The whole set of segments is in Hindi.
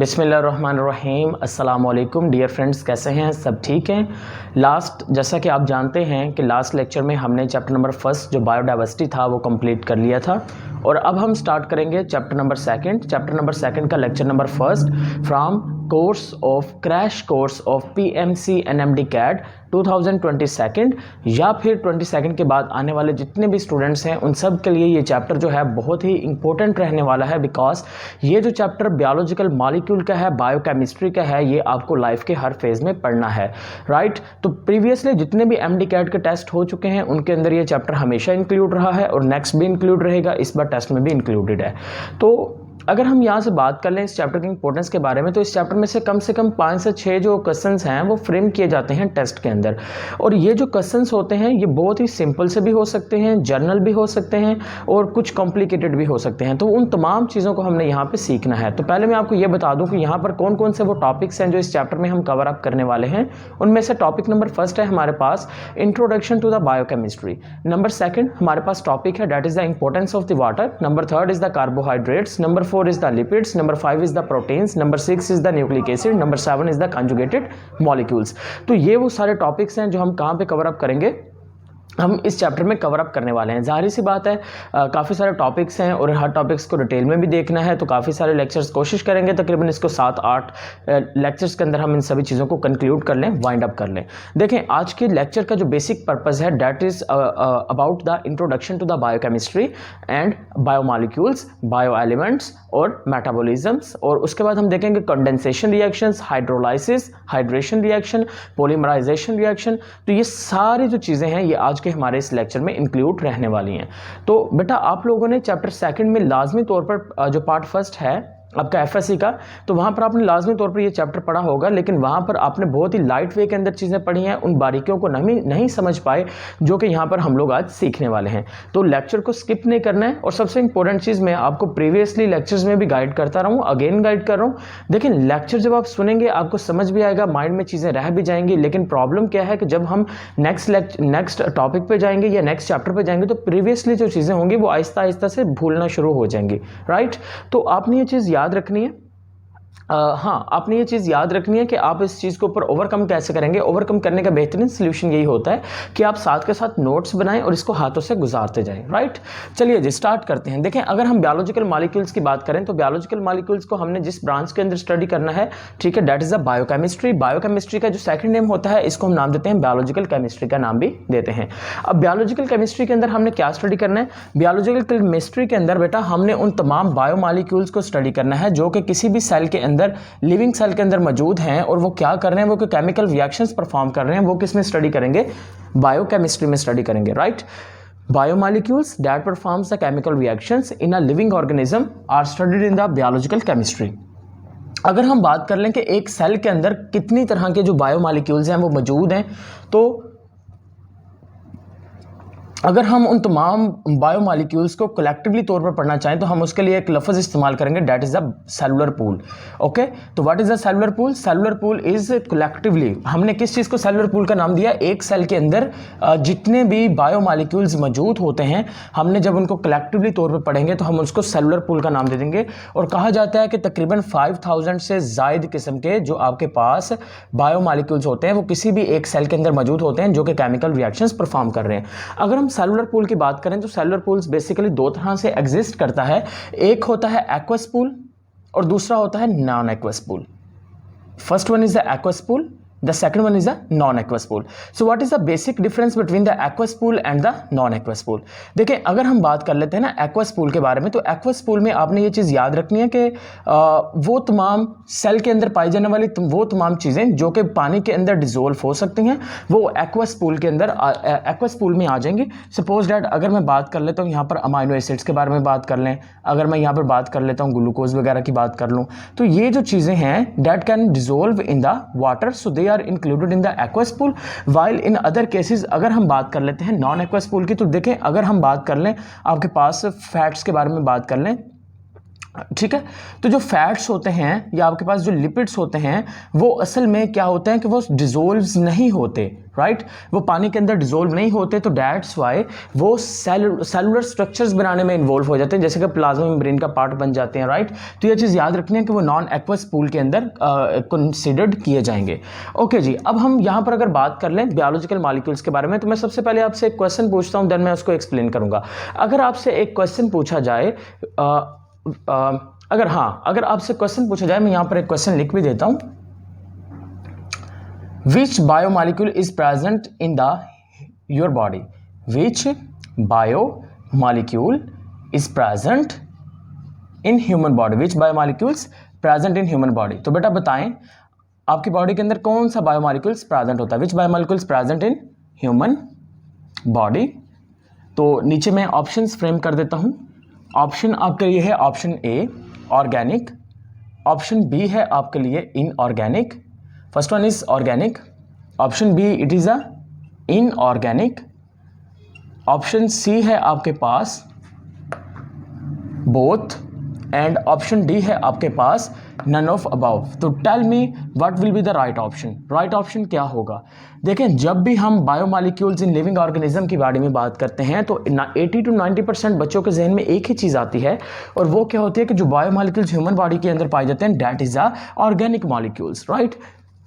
बिस्मिल्लाहिर्रहमानिर्रहीम। अस्सलाम वालेकुम डियर फ्रेंड्स, कैसे हैं? सब ठीक हैं? जैसा कि आप जानते हैं कि लास्ट लेक्चर में हमने चैप्टर नंबर फर्स्ट जो बायोडाइवर्सिटी था वो कंप्लीट कर लिया था और अब हम स्टार्ट करेंगे चैप्टर नंबर सेकंड का lecture number first from crash course of PMC NMD CAT 2022 या फिर 22 के बाद आने वाले जितने भी स्टूडेंट्स हैं उन सब के लिए ये चैप्टर जो है बहुत ही इंपॉर्टेंट रहने वाला है। बिकॉज ये जो चैप्टर बायोलॉजिकल मॉलिक्यूल का है, बायोकेमिस्ट्री का है, ये आपको लाइफ के हर फेज में पढ़ना है, राइट। तो प्रीवियसली जितने भी MD CAT के टेस्ट हो चुके हैं उनके अंदर ये चैप्टर हमेशा इंक्लूड रहा है और नेक्स्ट भी इंक्लूड रहेगा, इस बार टेस्ट में भी इंक्लूडेड है। तो अगर हम यहाँ से बात कर लें इस चैप्टर की इंपॉर्टेंस के बारे में, तो इस चैप्टर में से कम 5 से 6 जो क्वेश्चंस हैं वो फ्रेम किए जाते हैं टेस्ट के अंदर। और ये जो क्वेश्चंस होते हैं ये बहुत ही सिंपल से भी हो सकते हैं, जनरल भी हो सकते हैं और कुछ कॉम्प्लिकेटेड भी हो सकते हैं। तो उन तमाम चीज़ों को हमने यहाँ पे सीखना है। तो पहले मैं आपको ये बता दूँ कि यहाँ पर कौन कौन से वो टॉपिक्स हैं जो इस चैप्टर में हम कवर अप करने वाले हैं। उनमें से टॉपिक नंबर फर्स्ट है हमारे पास introduction to the biochemistry. Number second हमारे पास टॉपिक है that is the importance of the water. Number third is the carbohydrates. Number 4 is the lipids, number 5 is the proteins, number 6 is the nucleic acid, number 7 is the conjugated molecules। तो ये वो सारे टॉपिक्स हैं जो हम कहाँ पे कवर अप करेंगे, हम इस चैप्टर में कवर अप करने वाले हैं। जाहिर सी बात है काफ़ी सारे टॉपिक्स हैं और हर टॉपिक्स को डिटेल में भी देखना है, तो काफ़ी सारे लेक्चर्स कोशिश करेंगे तकरीबन इसको 7-8 लेक्चर्स के अंदर हम इन सभी चीज़ों को कंक्लूड कर लें, वाइंड अप कर लें। देखें आज के लेक्चर का जो बेसिक पर्पस है that is about the introduction to the biochemistry and biomolecules, bio elements और मेटाबॉलिज्म्स। और उसके बाद हम देखेंगे condensation reactions, hydrolysis, hydration reaction, polymerisation reaction. तो ये सारी जो चीज़ें हैं ये आज के हमारे इस लेक्चर में इंक्लूड रहने वाली हैं। तो बेटा आप लोगों ने चैप्टर सेकंड में लाजमी तौर पर जो पार्ट फर्स्ट है आपका FSC का, तो वहाँ पर आपने लाजमी तौर पर ये चैप्टर पढ़ा होगा, लेकिन वहाँ पर आपने बहुत ही लाइट वे के अंदर चीज़ें पढ़ी हैं, उन बारीकियों को नहीं समझ पाए जो कि यहाँ पर हम लोग आज सीखने वाले हैं। तो लेक्चर को स्किप नहीं करना है। और सबसे इंपॉर्टेंट चीज़ मैं आपको प्रीवियसली लेक्चर्स में भी गाइड करता रहा हूँ, अगेन गाइड कर रहा हूँ। देखिए लेक्चर जब आप सुनेंगे आपको समझ भी आएगा, माइंड में चीज़ें रह भी जाएंगी, लेकिन प्रॉब्लम क्या है कि जब हम नेक्स्ट टॉपिक पर जाएंगे या नेक्स्ट चैप्टर पर जाएंगे तो प्रीवियसली जो चीज़ें होंगी वो आहिस्ता आहिस्ता से भूलना शुरू हो जाएंगी, राइट। तो आपने ये चीज़ याद रखनी है। हाँ, आपने ये चीज़ याद रखनी है कि आप इस चीज़ के ऊपर ओवरकम कैसे करेंगे। ओवरकम करने का बेहतरीन सोल्यूशन यही होता है कि आप साथ के साथ नोट्स बनाएं और इसको हाथों से गुजारते जाएं, राइट। चलिए जी स्टार्ट करते हैं। देखें अगर हम बायोलॉजिकल मॉलिक्यूल्स की बात करें तो बायोलॉजिकल मॉलिक्यूल्स को हमने जिस ब्रांच के अंदर स्टडी करना है, ठीक है, that is the biochemistry. Biochemistry का जो सेकंड नेम होता है इसको हम नाम देते हैं बायोलॉजिकल केमिस्ट्री का नाम भी देते हैं। अब बायोलॉजिकल केमिस्ट्री के अंदर हमने क्या स्टडी करना है? बायोलॉजिकल केमिस्ट्री के अंदर बेटा हमने उन तमाम बायोमॉलिक्यूल्स को स्टडी करना है जो कि किसी भी सेल के अंदर, लिविंग सेल के अंदर मौजूद हैं और वो क्या कर रहे हैं, वो केमिकल रिएक्शंस परफॉर्म कर रहे हैं, वो किस में स्टडी करेंगे? बायोकेमिस्ट्री में स्टडी करेंगे, right. Biomolecules that performs the chemical reactions in a living organism are studied in the biological chemistry. अगर हम बात कर लें कि एक सेल के अंदर कितनी तरह के जो बायोमॉलिक्यूल्स हैं वो मौजूद हैं, तो अगर हम उन तमाम बायोमॉलिक्यूल्स को कलेक्टिवली तौर पर पढ़ना चाहें तो हम उसके लिए एक लफ्ज़ इस्तेमाल करेंगे that is the cellular pool. Okay, तो what is the cellular pool? Cellular pool is collectively, हमने किस चीज़ को सेलुलर पूल का नाम दिया? एक सेल के अंदर जितने भी बायोमॉलिक्यूल्स मौजूद होते हैं हमने जब उनको कलेक्टिवली तौर पर पढ़ेंगे तो हम उसको सेलुलर पूल का नाम दे देंगे। और कहा जाता है कि तकरीबन 5000 से ज़ायद किस्म के जो आपके पास बायोमॉलिक्यूल्स होते हैं वो किसी भी एक सेल के अंदर मौजूद होते हैं जो कि केमिकल रिएक्शंस परफॉर्म कर रहे हैं। अगर हम सेलुलर पूल की बात करें तो सेलुलर पूल्स बेसिकली 2 तरह से एग्जिस्ट करता है। एक होता है एक्वस पूल और दूसरा होता है non aqueous pool. First one is the aqueous pool, the second one is a non-aqueous pool. So what is the basic difference between the aqueous pool and the non-aqueous pool? देखिए अगर हम बात कर लेते हैं ना aqueous pool के बारे में, तो aqueous pool में आपने ये चीज़ याद रखनी है कि वो तमाम सेल के अंदर पाई जाने वाली वो तमाम चीज़ें जो कि पानी के अंदर डिजोल्व हो सकती हैं वो aqueous pool के अंदर aqueous pool में आ जाएंगी। सपोज डैट अगर मैं बात कर लेता हूँ यहाँ पर अमाइनो एसिड्स के बारे में बात कर लें, अगर मैं यहाँ पर बात कर लेता हूँ ग्लूकोज वगैरह की बात कर लूँ, तो ये जो चीज़ें हैं that can dissolve in the water, so they are included in the aqueous pool. While in other cases अगर हम बात कर लेते हैं नॉन एक्वस पूल की, तो देखें अगर हम बात कर लें आपके पास फैट्स के बारे में बात कर लें, ठीक है। तो जो फैट्स होते हैं या आपके पास जो लिपिड्स होते हैं वो असल में क्या होते हैं कि वो डिजोल्व नहीं होते, राइट, वो पानी के अंदर डिजोल्व नहीं होते, तो दैट्स वाई वो सेलुलर स्ट्रक्चर्स बनाने में इन्वॉल्व हो जाते हैं, जैसे कि प्लाज्मा मेम्ब्रेन का पार्ट बन जाते हैं, राइट। तो ये चीज़ याद रखनी है कि वो नॉन एक्वस पूल के अंदर कंसिडर्ड किए जाएंगे। ओके जी, अब हम यहाँ पर अगर बात कर लें बायोलॉजिकल मॉलिक्यूल्स के बारे में, तो मैं सबसे पहले आपसे एक क्वेश्चन पूछता हूँ, देन मैं उसको एक्सप्लेन करूँगा। अगर आपसे एक क्वेश्चन पूछा जाए अगर आपसे क्वेश्चन पूछा जाए, मैं यहां पर एक क्वेश्चन लिख भी देता हूं, which biomolecule is present in the your body, which biomolecule is present in human body, which biomolecules present in human body. तो बेटा बताएं आपकी बॉडी के अंदर कौन सा बायोमॉलिक्यूल्स प्रेजेंट होता है, which biomolecules present in human body. तो नीचे मैं ऑप्शंस फ्रेम कर देता हूं। ऑप्शन आपके लिए है option A organic, option B है आपके लिए inorganic, first one is organic, option B it is a inorganic, option C है आपके पास बोथ, एंड ऑप्शन डी है आपके पास नन ऑफ अबव। तो tell me what will be the right option, right option क्या होगा। देखें, जब भी हम बायोमॉलिक्यूल्स इन लिविंग ऑर्गेनिज्म के बारे में बात करते हैं तो 80 to 90% बच्चों के जहन में एक ही चीज़ आती है, और वो क्या होती है कि जो बायोमॉलिक्यूल्स ह्यूमन बॉडी के अंदर पाए जाते हैं that is a organic molecules, right.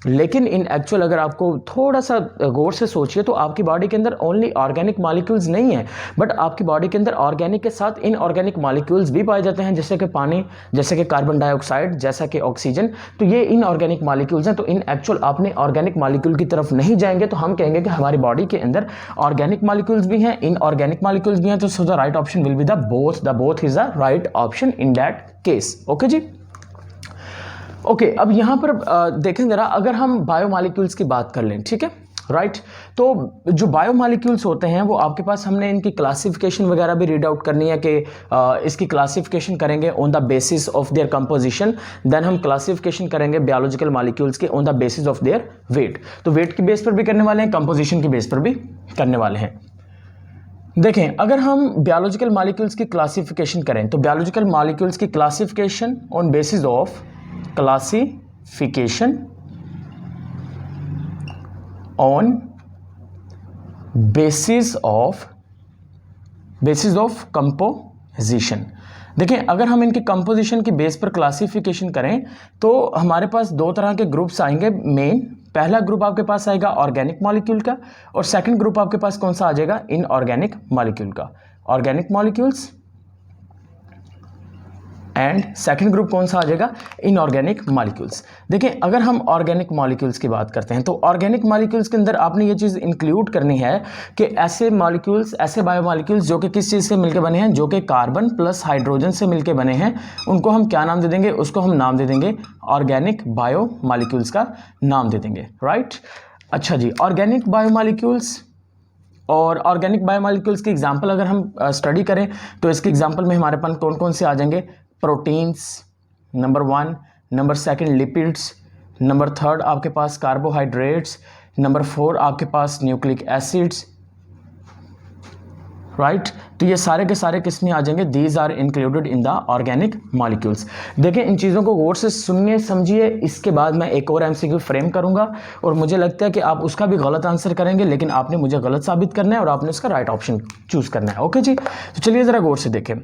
लेकिन इन एक्चुअल अगर आपको थोड़ा सा गौर से सोचिए तो आपकी बॉडी के अंदर ओनली ऑर्गेनिक मॉलिक्यूल्स नहीं है, बट आपकी बॉडी के अंदर ऑर्गेनिक के साथ इनऑर्गेनिक मॉलिक्यूल्स भी पाए जाते हैं, जैसे कि पानी, जैसे कि कार्बन डाइऑक्साइड, जैसा कि ऑक्सीजन। तो ये इनऑर्गेनिक मॉलिक्यूल्स हैं। तो इन एक्चुअल आपने ऑर्गेनिक मॉलिक्यूल की तरफ नहीं जाएंगे तो हम कहेंगे कि हमारी बॉडी के अंदर ऑर्गेनिक मॉलिक्यूल्स भी हैं, इनऑर्गेनिक मॉलिक्यूल्स भी हैं। तो so the right option will be the both is the right option in that case. Okay जी, ओके अब यहां पर देखें जरा, अगर हम बायोमॉलिक्यूल्स की बात कर लें, ठीक है, राइट। तो जो बायोमॉलिक्यूल्स होते हैं वो आपके पास, हमने इनकी क्लासिफिकेशन वगैरह भी रीड आउट करनी है कि इसकी क्लासिफिकेशन करेंगे on the basis of their composition, then हम क्लासिफिकेशन करेंगे बायोलॉजिकल मॉलिक्यूल्स के on the basis of their weight. तो वेट की बेस पर भी करने वाले हैं, कंपोजिशन की बेस पर भी करने वाले हैं। देखें, अगर हम बायोलॉजिकल मॉलिक्यूल्स की क्लासिफिकेशन करें तो बायोलॉजिकल मॉलिक्यूल्स की classification on basis of classification on basis of composition। देखिए, अगर हम इनकी कंपोजिशन की बेस पर क्लासिफिकेशन करें तो हमारे पास दो तरह के ग्रुप्स आएंगे मेन। पहला ग्रुप आपके पास आएगा ऑर्गेनिक मॉलिक्यूल का, और सेकंड ग्रुप आपके पास कौन सा आ जाएगा, इनऑर्गेनिक मॉलिक्यूल का। Organic molecules and second group कौन सा आ जाएगा, इनऑर्गेनिक मॉलिक्यूल्स। देखिए, अगर हम ऑर्गेनिक मॉलिक्यूल्स की बात करते हैं तो ऑर्गेनिक मॉलिक्यूल्स के अंदर आपने ये चीज़ इंक्लूड करनी है कि ऐसे मॉलिक्यूल्स, ऐसे बायोमॉलिक्यूल्स जो कि किस चीज़ से मिलकर बने हैं, जो कि कार्बन प्लस हाइड्रोजन से मिलकर बने हैं, उनको हम क्या नाम दे देंगे, उसको हम नाम दे देंगे ऑर्गेनिक बायोमॉलिक्यूल्स का नाम दे देंगे, राइट। अच्छा जी, ऑर्गेनिक बायोमॉलिक्यूल्स और ऑर्गेनिक बायोमॉलिक्यूल्स की एग्जांपल अगर हम स्टडी करें तो इसके एग्जांपल में हमारे पास कौन कौन से आ जाएंगे, proteins number 1, number 2 lipids, number 3 आपके पास कार्बोहाइड्रेट्स, नंबर 4 आपके पास न्यूक्लिक एसिड्स, राइट। तो ये सारे के सारे किस में आ जाएंगे, these are included in the organic molecules. देखिए, इन चीज़ों को गौर से सुनिए समझिए, इसके बाद मैं एक और एमसीक्यू फ्रेम करूंगा और मुझे लगता है कि आप उसका भी गलत आंसर करेंगे, लेकिन आपने मुझे गलत साबित करना है और आपने उसका राइट ऑप्शन चूज करना है। ओके जी, तो चलिए ज़रा गौर से देखें।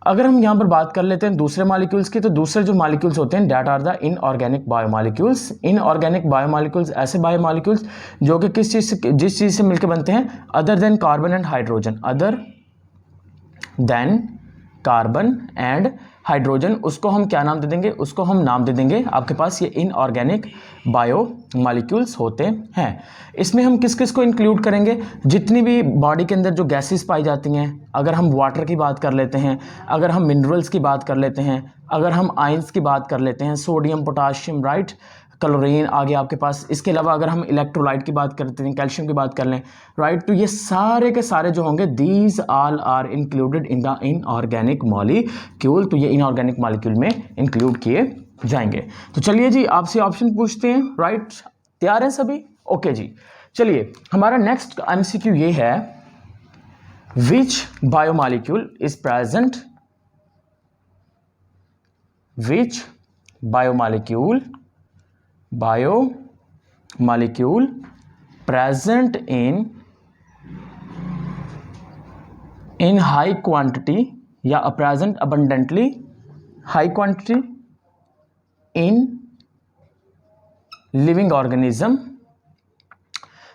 अगर हम यहाँ पर बात कर लेते हैं दूसरे मॉलिक्यूल्स की, तो दूसरे जो मॉलिक्यूल्स होते हैं that are the inorganic biomolecules. Inorganic biomolecules ऐसे बायोमॉलिक्यूल्स जो कि किस चीज़ से, जिस चीज़ से मिलकर बनते हैं, other than carbon and hydrogen, other than carbon and hydrogen, उसको हम क्या नाम दे देंगे, उसको हम नाम दे देंगे आपके पास ये इनऑर्गेनिक बायोमॉलिक्यूल्स होते हैं। इसमें हम किस किस को इंक्लूड करेंगे, जितनी भी बॉडी के अंदर जो गैसेस पाई जाती हैं, अगर हम वाटर की बात कर लेते हैं, अगर हम मिनरल्स की बात कर लेते हैं, अगर हम आयंस की बात कर लेते हैं, सोडियम, पोटाशियम, राइट, क्लोरीन आ गया आपके पास। इसके अलावा अगर हम इलेक्ट्रोलाइट की बात करते हैं, कैल्शियम की बात कर लें, राइट, तो ये सारे के सारे जो होंगे these all are included in the inorganic molecule. तो ये इनऑर्गेनिक मॉलिक्यूल में इंक्लूड किए जाएंगे। तो चलिए जी, आपसे ऑप्शन पूछते हैं, राइट, तैयार हैं सभी? ओके जी, चलिए हमारा नेक्स्ट एमसीक्यू ये है, which biomolecule is present which biomolecule present in high quantity या present abundantly high quantity in living organism.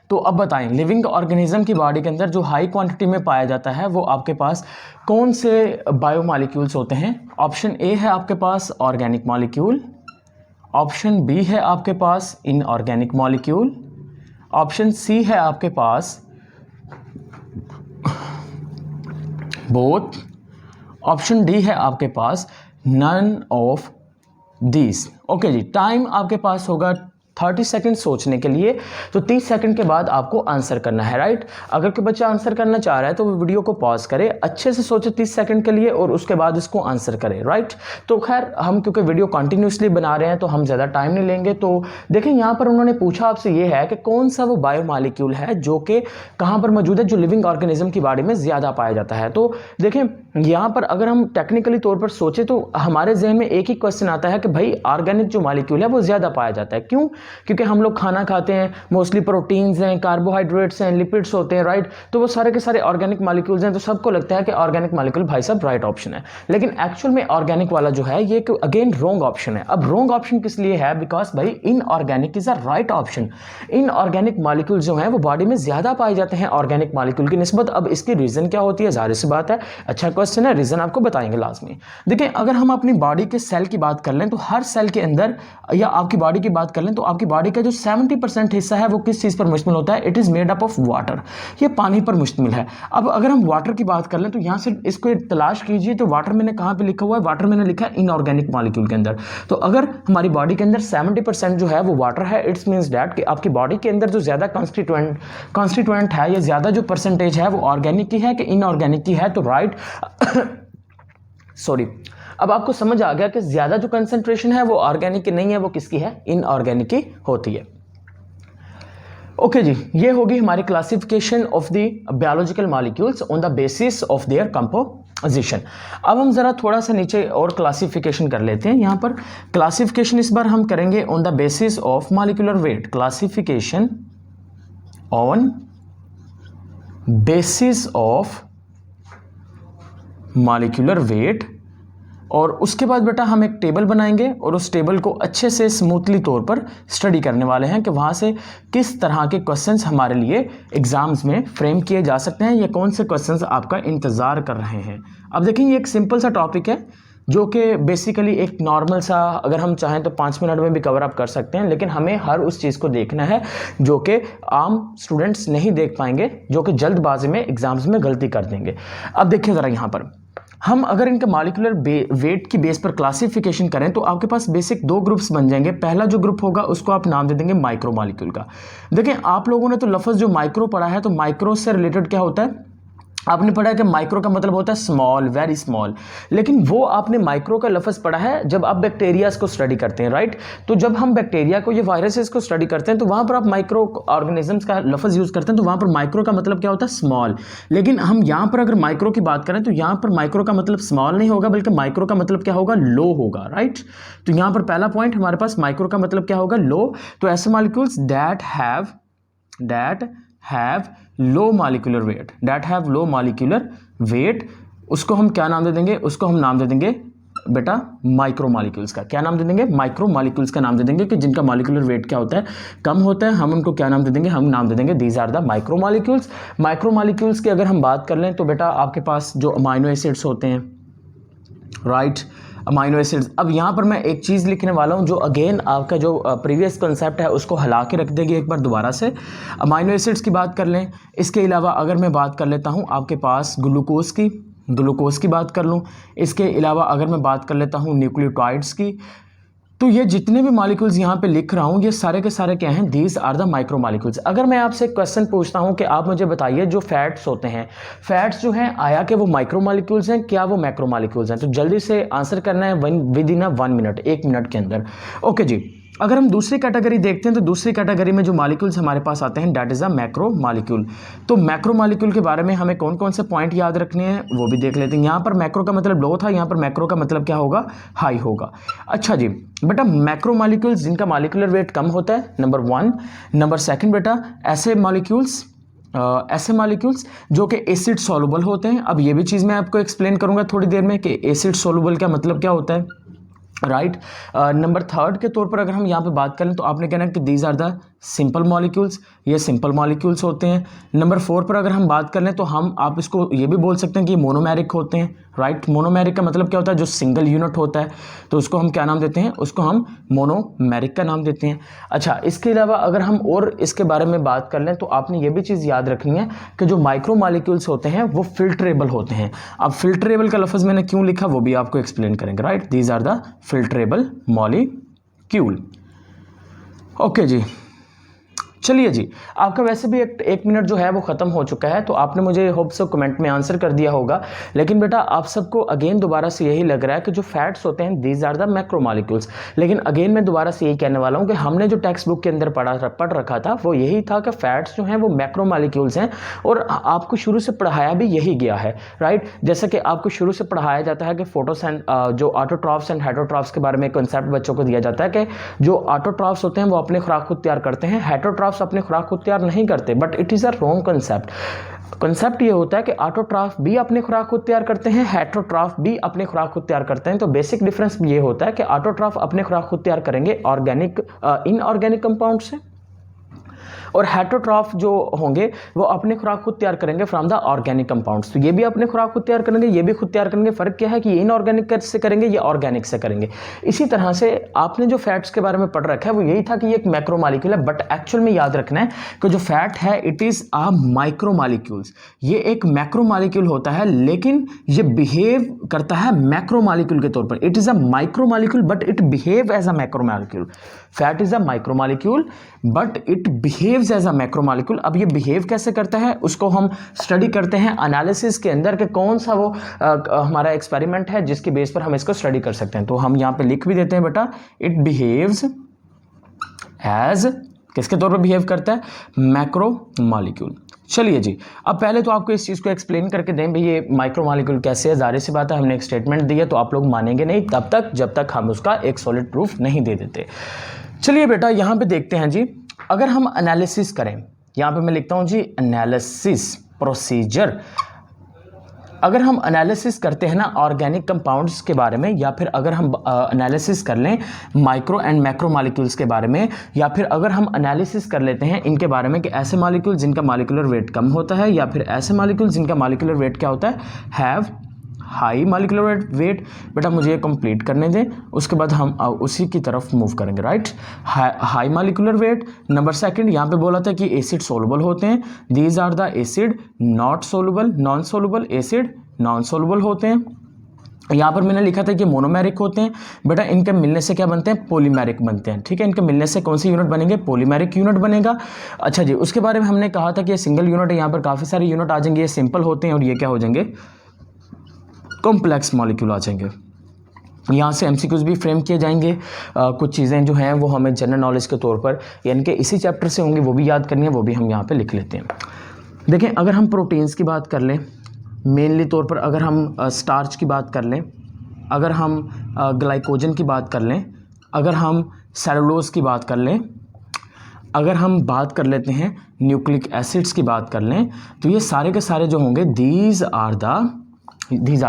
तो अब बताएं, लिविंग ऑर्गेनिज्म की बॉडी के अंदर जो हाई क्वांटिटी में पाया जाता है वो आपके पास कौन से बायोमॉलिक्यूल्स होते हैं? ऑप्शन ए है आपके पास ऑर्गेनिक मॉलिक्यूल, ऑप्शन बी है आपके पास इनऑर्गेनिक मॉलिक्यूल, ऑप्शन सी है आपके पास बोथ, ऑप्शन डी है आपके पास नन ऑफ दीज। ओके जी, टाइम आपके पास होगा 30 सेकंड सोचने के लिए, तो 30 सेकंड के बाद आपको आंसर करना है, राइट। अगर कोई बच्चा आंसर करना चाह रहा है तो वो वीडियो को पॉज करे, अच्छे से सोचे 30 सेकंड के लिए और उसके बाद इसको आंसर करे, राइट। तो खैर हम क्योंकि वीडियो कंटिन्यूसली बना रहे हैं तो हम ज़्यादा टाइम नहीं लेंगे। तो देखें यहाँ पर उन्होंने पूछा आपसे ये है कि कौन सा वो बायोमॉलिक्यूल है जो कि कहाँ पर मौजूद है, जो लिविंग ऑर्गेनिज्म की बॉडी में ज़्यादा पाया जाता है। तो देखें यहाँ पर अगर हम टेक्निकली तौर पर सोचें तो हमारे जहन में एक ही क्वेश्चन आता है कि भाई ऑर्गेनिक जो मॉलिक्यूल है वो ज़्यादा पाया जाता है। क्यों? क्योंकि हम लोग खाना खाते हैं, मोस्टली प्रोटीन्स हैं, कार्बोहाइड्रेट्स हैं, लिपिड्स होते हैं, राइट। तो वो सारे के सारे ऑर्गेनिक मॉलिक्यूल्स हैं, तो सबको लगता है कि ऑर्गेनिक मॉलिक्यूल भाई साहब राइट ऑप्शन है। लेकिन एक्चुअल में ऑर्गेनिक वाला जो है ये अगेन रॉन्ग ऑप्शन है। अब रॉन्ग ऑप्शन किस लिए है? बिकॉज भाई inorganic is a right option. Inorganic molecule जो हैं वो बॉडी में ज़्यादा पाए जाते हैं ऑर्गेनिक मॉलिक्यूल की निस्बत। अब इसकी रीज़न क्या होती है? जाहिर सी बात है, अच्छा क्वेश्चन है, रीज़न आपको बताएंगे लाजमी। देखिए अगर हम अपनी बॉडी के सेल की बात कर लें तो हर सेल के अंदर, या आपकी बॉडी की बात कर लें तो आपकी बॉडी का जो 70% हिस्सा है वो किस चीज़ पर मुश्तमिल होता है? It is made up of water, ये पानी पर मुश्तमिल है। अब अगर हम वाटर की बात कर लें तो यहाँ से इसको तलाश कीजिए, तो वाटर मैंने कहाँ पे लिखा हुआ है? वाटर मैंने लिखा है इनऑर्गेनिक मॉलिक्यूल के अंदर। तो अगर हमारी बॉडी के अंदर 70% जो है वो वाटर है, इट्स मीन्स डैट कि आपकी बॉडी के अंदर जो ज़्यादा कॉन्स्टिट्यूएंट है या ज़्यादा जो परसेंटेज है वो ऑर्गेनिक की है कि इनऑर्गेनिक की है? तो राइट सॉरी, अब आपको समझ आ गया कि ज़्यादा जो कंसंट्रेशन है वो ऑर्गेनिक की नहीं है, वो किसकी है? इनऑर्गेनिक की होती है। ओके जी, ये होगी हमारी classification of the biological molecules on the basis of their composition. अब हम ज़रा थोड़ा सा नीचे और क्लासिफिकेशन कर लेते हैं। यहाँ पर क्लासिफिकेशन इस बार हम करेंगे on the basis of molecular weight. Classification on basis of molecular weight, और उसके बाद बेटा हम एक टेबल बनाएंगे और उस टेबल को अच्छे से स्मूथली तौर पर स्टडी करने वाले हैं कि वहाँ से किस तरह के क्वेश्चंस हमारे लिए एग्जाम्स में फ्रेम किए जा सकते हैं या कौन से क्वेश्चंस आपका इंतज़ार कर रहे हैं। अब देखें ये एक सिंपल सा टॉपिक है जो कि बेसिकली एक नॉर्मल सा, अगर हम चाहें तो 5 मिनट में भी कवर अप कर सकते हैं, लेकिन हमें हर उस चीज़ को देखना है जो कि आम स्टूडेंट्स नहीं देख पाएंगे, जो कि जल्दबाजी में एग्जाम्स में गलती कर देंगे। अब देखिए ज़रा यहाँ पर हम अगर इनके मॉलिक्यूलर वेट की बेस पर क्लासिफिकेशन करें तो आपके पास बेसिक 2 ग्रुप्स बन जाएंगे। पहला जो ग्रुप होगा उसको आप नाम दे देंगे माइक्रो मॉलिक्यूल का। देखें आप लोगों ने तो लफ्ज़ जो माइक्रो पढ़ा है, तो माइक्रो से रिलेटेड क्या होता है? आपने पढ़ा है कि माइक्रो का मतलब होता है स्मॉल, वेरी स्मॉल, लेकिन वो आपने माइक्रो का लफ्ज़ पढ़ा है जब आप बैक्टीरियाज को स्टडी करते हैं, राइट। तो जब हम बैक्टीरिया को, ये वायरसेस को स्टडी करते हैं तो वहाँ पर आप माइक्रो ऑर्गेनिजम्स का लफ्ज़ यूज़ करते हैं, तो वहाँ पर माइक्रो का मतलब क्या होता है? स्मॉल। लेकिन हम यहाँ पर अगर माइक्रो की बात करें तो यहाँ पर माइक्रो का मतलब स्मॉल नहीं होगा, बल्कि माइक्रो का मतलब क्या होगा? लो होगा, राइट। तो यहाँ पर पहला पॉइंट हमारे पास माइक्रो का मतलब क्या होगा? लो। तो ऐसे molecules that have low molecular weight, that have low molecular weight, उसको हम क्या नाम दे देंगे? उसको हम नाम दे देंगे बेटा माइक्रो मॉलिक्यूल्स का। क्या नाम दे देंगे? माइक्रो मॉलिक्यूल्स का नाम दे देंगे कि जिनका मॉलिक्यूलर वेट क्या होता है? कम होता है। हम उनको क्या नाम दे देंगे? हम नाम दे देंगे these are the micro molecules. Micro molecules की अगर हम बात कर लें तो बेटा आपके पास जो अमाइनो एसिड्स होते हैं, राइट, अमाइनो एसिड्स। अब यहाँ पर मैं एक चीज़ लिखने वाला हूँ जो अगेन आपका जो प्रीवियस कंसेप्ट है उसको हिला के रख देगी एक बार दोबारा से। अमाइनो एसिड्स की बात कर लें, इसके अलावा अगर मैं बात कर लेता हूँ आपके पास ग्लूकोज की बात कर लूँ, इसके अलावा अगर मैं बात कर लेता हूँ न्यूक्लियोटाइड्स की, तो ये जितने भी मॉलिक्यूल्स यहाँ पे लिख रहा हूँ ये सारे के सारे क्या हैं? These are the micro molecules. अगर मैं आपसे एक क्वेश्चन पूछता हूँ कि आप मुझे बताइए जो फैट्स होते हैं, फैट्स जो हैं आया कि वो माइक्रो मॉलिक्यूल्स हैं, क्या वो मैक्रो मॉलिक्यूल्स हैं? तो जल्दी से आंसर करना है विद इन 1 मिनट, 1 मिनट के अंदर। ओके जी, अगर हम दूसरी कैटेगरी देखते हैं तो दूसरी कैटेगरी में जो मॉलिक्यूल्स हमारे पास आते हैं that is a macro molecule. तो मैक्रो मॉलिक्यूल के बारे में हमें कौन कौन से पॉइंट याद रखने हैं वो भी देख लेते हैं। यहाँ पर मैक्रो का मतलब लो था, यहाँ पर मैक्रो का मतलब क्या होगा, हाई होगा। अच्छा जी बेटा, मैक्रो मॉलिक्यूल्स जिनका मॉलिक्यूलर वेट कम होता है, नंबर 1। नंबर 2 बेटा, ऐसे मॉलिक्यूल्स जो कि एसिड सॉल्युबल होते हैं। अब ये भी चीज़ मैं आपको एक्सप्लेन करूंगा थोड़ी देर में कि एसिड सॉल्युबल का मतलब क्या होता है, राइट। नंबर 3 के तौर पर अगर हम यहाँ पे बात करें तो आपने कहना है कि these are the simple molecules, ये सिंपल मॉलिक्यूल्स होते हैं। नंबर 4 पर अगर हम बात कर लें तो आप इसको ये भी बोल सकते हैं कि मोनोमेरिक होते हैं, राइट। मोनोमेरिक का मतलब क्या होता है, जो सिंगल यूनिट होता है तो उसको हम क्या नाम देते हैं, उसको हम मोनोमेरिक का नाम देते हैं। अच्छा, इसके अलावा अगर हम और इसके बारे में बात कर लें तो आपने ये भी चीज़ याद रखनी है कि जो माइक्रो मॉलिक्यूल्स होते हैं वो फिल्ट्रेबल होते हैं। अब फिल्ट्रेबल का लफ्ज़ मैंने क्यों लिखा वो भी आपको एक्सप्लेन करेंगे, right. These are the filtrable molecule. Okay जी, चलिए जी, आपका वैसे भी एक मिनट जो है वो ख़त्म हो चुका है, तो आपने मुझे होप से कमेंट में आंसर कर दिया होगा। लेकिन बेटा आप सबको अगेन दोबारा से यही लग रहा है कि जो फैट्स होते हैं these are the macro molecules. लेकिन अगेन मैं दोबारा से यही कहने वाला हूँ कि हमने जो टेक्स्ट बुक के अंदर पढ़ रखा था वो यही था कि फैट्स जो हैं वो मैक्रो मॉलिक्यूल्स हैं, और आपको शुरू से पढ़ाया भी यही गया है, राइट। जैसा कि आपको शुरू से पढ़ाया जाता है कि जो ऑटोट्रॉफ्स एंड हेटरोट्रॉफ्स के बारे में कंसेप्ट बच्चों को दिया जाता है कि जो ऑटोट्रॉफ्स होते हैं वो अपने खुराक खुद तैयार करते हैं, हेटरोट्रॉफ्स अपने खुराक को तैयार नहीं करते। But it is a wrong concept ये होता है कि ऑटोट्रॉफ भी अपने खुराक को तैयार करते हैं, हेटरोट्रॉफ भी अपने खुराक को तैयार करते हैं। तो बेसिक डिफरेंस ये होता है कि ऑटोट्रॉफ अपने खुराक को तैयार करेंगे इनऑर्गेनिक कंपाउंड से, और हेटरोट्रॉफ जो होंगे वो अपने खुराक खुद तैयार करेंगे फ्रॉम द ऑर्गेनिक कंपाउंड्स। तो ये भी अपने खुराक खुद तैयार करेंगे, ये भी खुद तैयार करेंगे। फ़र्क क्या है कि ये इनऑर्गेनिक से करेंगे, ये ऑर्गेनिक से करेंगे। इसी तरह से आपने जो फैट्स के बारे में पढ़ रखा है वो यही था कि ये एक मैक्रो मॉलिक्यूल है, बट एक्चुअल में याद रखना है कि जो फैट है it is a micro molecules. ये एक मैक्रो मॉलिक्यूल होता है लेकिन ये बिहेव करता है मैक्रो मॉलिक्यूल के तौर पर। It is a micro molecule but it behave as a macro molecule. Fat is a micro molecule but it behaves as a macro molecule. अब ये बिहेव कैसे करता है उसको हम स्टडी करते हैं एनालिसिस के अंदर कि कौन सा वो हमारा एक्सपेरिमेंट है जिसकी बेस पर हम इसको स्टडी कर सकते हैं। तो हम यहाँ पे लिख भी देते हैं बेटा, इट बिहेव्स एज, किसके तौर पर बिहेव करता है, मैक्रो मॉलिक्यूल। चलिए जी, अब पहले तो आपको इस चीज़ को एक्सप्लेन करके दें भाई ये माइक्रो मॉलिक्यूल कैसे है। ज़ाहिर सी बात है हमने एक स्टेटमेंट दी है तो आप लोग मानेंगे नहीं तब तक जब तक हम उसका एक सॉलिड प्रूफ नहीं दे देते। चलिए बेटा यहाँ पे देखते हैं जी, अगर हम एनालिसिस करें, यहाँ पे मैं लिखता हूँ जी एनालिसिस प्रोसीजर। अगर हम एनालिसिस करते हैं ना ऑर्गेनिक कंपाउंड्स के बारे में, या फिर अगर हम एनालिसिस कर लें माइक्रो एंड मैक्रो मॉलिक्यूल्स के बारे में, या फिर अगर हम एनालिसिस कर लेते हैं इनके बारे में कि ऐसे मॉलिक्यूल जिनका मॉलिक्यूलर वेट कम होता है, या फिर ऐसे मॉलिक्यूल जिनका मॉलिक्यूलर वेट क्या होता है, हैव हाई मॉलिक्यूलर वेट। बेटा मुझे ये कंप्लीट करने दें, उसके बाद हम उसी की तरफ मूव करेंगे, right. High molecular weight. Number 2 यहाँ पे बोला था कि एसिड सोलुबल होते हैं, these are the acid not soluble, non soluble, acid non soluble होते हैं। यहाँ पर मैंने लिखा था कि मोनोमेरिक होते हैं। बेटा इनके मिलने से क्या बनते हैं, पॉलीमेरिक बनते हैं, ठीक है। इनके मिलने से कौन सी यूनिट बनेंगे, पॉलीमेरिक यूनिट बनेगा। अच्छा जी, उसके बारे में हमने कहा था कि ये सिंगल यूनिट है, यहाँ पर काफ़ी सारे यूनिट आ जाएंगे, ये सिंपल होते हैं और ये क्या हो जाएंगे, कॉम्प्लेक्स मॉलिक्यूल आ जाएंगे। यहाँ से एमसीक्यूज भी फ्रेम किए जाएंगे। कुछ चीज़ें जो हैं वो हमें जनरल नॉलेज के तौर पर यानी कि इसी चैप्टर से होंगी, वो भी याद करनी है, वो भी हम यहाँ पे लिख लेते हैं। देखें अगर हम प्रोटीन्स की बात कर लें, मेनली तौर पर अगर हम स्टार्च की बात कर लें, अगर हम ग्लाइकोजन की बात कर लें, अगर हम सेलुलोज की बात कर लें, अगर हम बात कर लेते हैं न्यूक्लिक एसिड्स की बात कर लें, तो ये सारे के सारे जो होंगे these are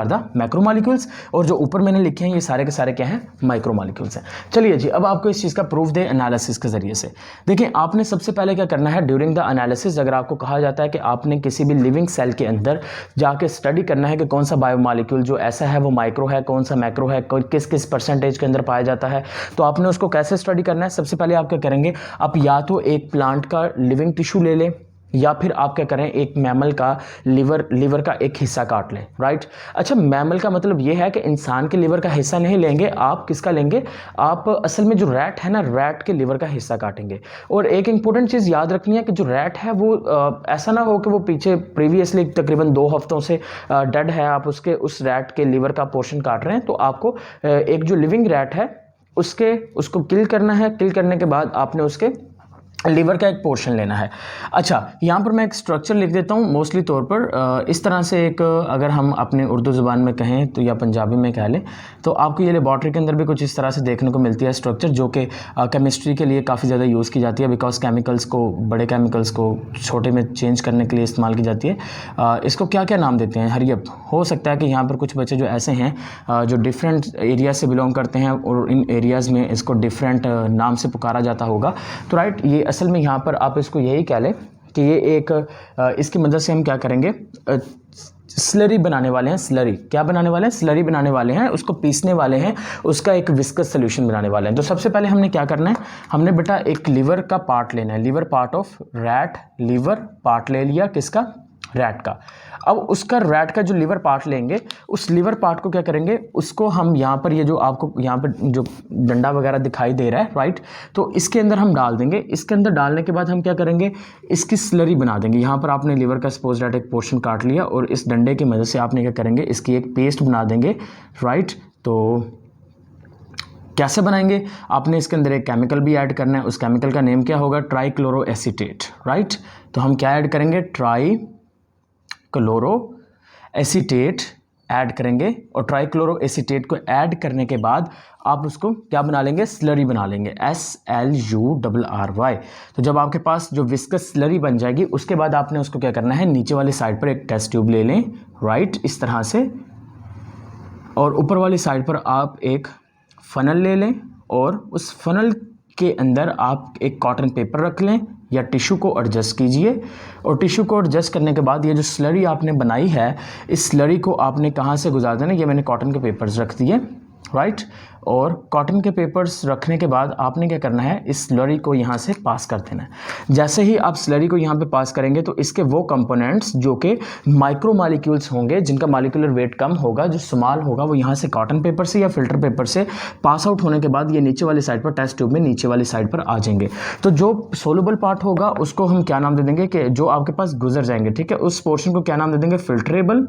the macro molecules, और जो ऊपर मैंने लिखे हैं ये सारे के सारे क्या हैं, माइक्रो मॉलिक्यूल्स हैं। चलिए जी, अब आपको इस चीज़ का प्रूफ दे एनालिसिस के ज़रिए से। देखिए आपने सबसे पहले क्या करना है, ड्यूरिंग द एनालिसिस अगर आपको कहा जाता है कि आपने किसी भी लिविंग सेल के अंदर जाके स्टडी करना है कि कौन सा बायो मॉलिक्यूल जो ऐसा है वो माइक्रो है, कौन सा मैक्रो है, किस किस परसेंटेज के अंदर पाया जाता है, तो आपने उसको कैसे स्टडी करना है। सबसे पहले आप क्या करेंगे, आप या तो एक प्लांट का लिविंग टिश्यू ले लें, या फिर आप क्या करें एक मैमल का लिवर का एक हिस्सा काट लें, राइट। अच्छा, मैमल का मतलब ये है कि इंसान के लिवर का हिस्सा नहीं लेंगे, आप किसका लेंगे, आप असल में जो रैट है ना, रैट के लिवर का हिस्सा काटेंगे। और एक इंपॉर्टेंट चीज़ याद रखनी है कि जो रैट है वो ऐसा ना हो कि वो पीछे प्रीवियसली तकरीबन 2 हफ्तों से डेड है, आप उस रैट के लिवर का पोर्शन काट रहे हैं। तो आपको एक जो लिविंग रैट है उसको किल करना है। किल करने के बाद आपने उसके लीवर का एक पोर्शन लेना है। अच्छा, यहाँ पर मैं एक स्ट्रक्चर लिख देता हूँ मोस्टली तौर पर। इस तरह से एक, अगर हम अपने उर्दू ज़ुबान में कहें तो या पंजाबी में कह लें तो आपको ये लेबॉर्ट्री के अंदर भी कुछ इस तरह से देखने को मिलती है स्ट्रक्चर, जो कि केमिस्ट्री के लिए काफ़ी ज़्यादा यूज़ की जाती है, बिकॉज केमिकल्स को, बड़े केमिकल्स को छोटे में चेंज करने के लिए इस्तेमाल की जाती है। इसको क्या क्या नाम देते हैं? हरियप। हो सकता है कि यहाँ पर कुछ बच्चे जो ऐसे हैं जो डिफरेंट एरिया से बिलोंग करते हैं और इन एरियाज़ में इसको डिफरेंट नाम से पुकारा जाता होगा। तो राइट, ये असल में यहाँ पर आप इसको यही कह लें कि ये एक, इसकी मदद से हम क्या करेंगे, स्लरी बनाने वाले हैं। स्लरी क्या बनाने वाले हैं? स्लरी बनाने वाले हैं, उसको पीसने वाले हैं, उसका एक विस्कस सोल्यूशन बनाने वाले हैं। तो सबसे पहले हमने क्या करना है, हमने बेटा एक लीवर का पार्ट लेना है, liver part of rat, liver part ले लिया किसका? रैट का। अब उसका रैट का जो लीवर पार्ट लेंगे, उस लीवर पार्ट को क्या करेंगे, उसको हम यहाँ पर, ये जो आपको यहाँ पर जो डंडा वगैरह दिखाई दे रहा है, राइट, तो इसके अंदर हम डाल देंगे। इसके अंदर डालने के बाद हम क्या करेंगे, इसकी स्लरी बना देंगे। यहाँ पर आपने लीवर का सपोज दैट एक पोर्शन काट लिया और इस डंडे की मदद से आपने क्या करेंगे, इसकी एक पेस्ट बना देंगे, राइट। तो कैसे बनाएंगे, आपने इसके अंदर एक केमिकल भी ऐड करना है। उस केमिकल का नेम क्या होगा? Trichloro acetate, right. तो हम क्या ऐड करेंगे? ट्राइक्लोरो एसीटेट ऐड करेंगे और ट्राइक्लोरो एसीटेट को ऐड करने के बाद आप उसको क्या बना लेंगे? स्लरी बना लेंगे, SLURRY। तो जब आपके पास जो विस्कस स्लरी बन जाएगी, उसके बाद आपने उसको क्या करना है, नीचे वाली साइड पर एक टेस्ट ट्यूब ले लें, राइट, इस तरह से, और ऊपर वाली साइड पर आप एक फनल ले लें और उस फनल के अंदर आप एक कॉटन पेपर रख लें या टिश्यू को एडजस्ट कीजिए। और टिश्यू को एडजस्ट करने के बाद ये जो स्लरी आपने बनाई है, इस स्लरी को आपने कहाँ से गुजार देना? ये मैंने कॉटन के पेपर्स रख दिए, राइट। और कॉटन के पेपर्स रखने के बाद आपने क्या करना है, इस स्लरी को यहाँ से पास कर देना है। जैसे ही आप स्लरी को यहाँ पे पास करेंगे तो इसके वो कंपोनेंट्स जो कि माइक्रो मॉलिक्यूल्स होंगे, जिनका मॉलिक्यूलर वेट कम होगा, जो स्मॉल होगा, वो यहाँ से कॉटन पेपर से या फिल्टर पेपर से पास आउट होने के बाद ये नीचे वाली साइड पर, टेस्ट ट्यूब में नीचे वाली साइड पर आ जाएंगे। तो जो सोलुबल पार्ट होगा उसको हम क्या नाम दे देंगे, कि जो आपके पास गुजर जाएंगे, ठीक है, उस पोर्शन को क्या नाम दे देंगे? फिल्ट्रेबल,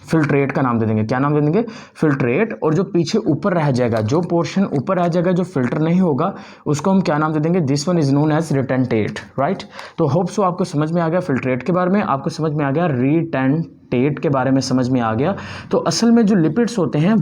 फिल्ट्रेट का नाम दे देंगे। क्या नाम दे देंगे? फिल्ट्रेट। और जो पीछे ऊपर रह जाएगा, जो पोर्शन ऊपर रह जाएगा, जो फिल्टर नहीं होगा, उसको हम क्या नाम दे देंगे? This one is known as retentate, right. तो होप सो आपको समझ में आ गया फिल्ट्रेट के बारे में, आपको समझ में आ गया रिटेंटेट के बारे में समझ में आ गया। तो असल में जो लिपिड्स होते हैं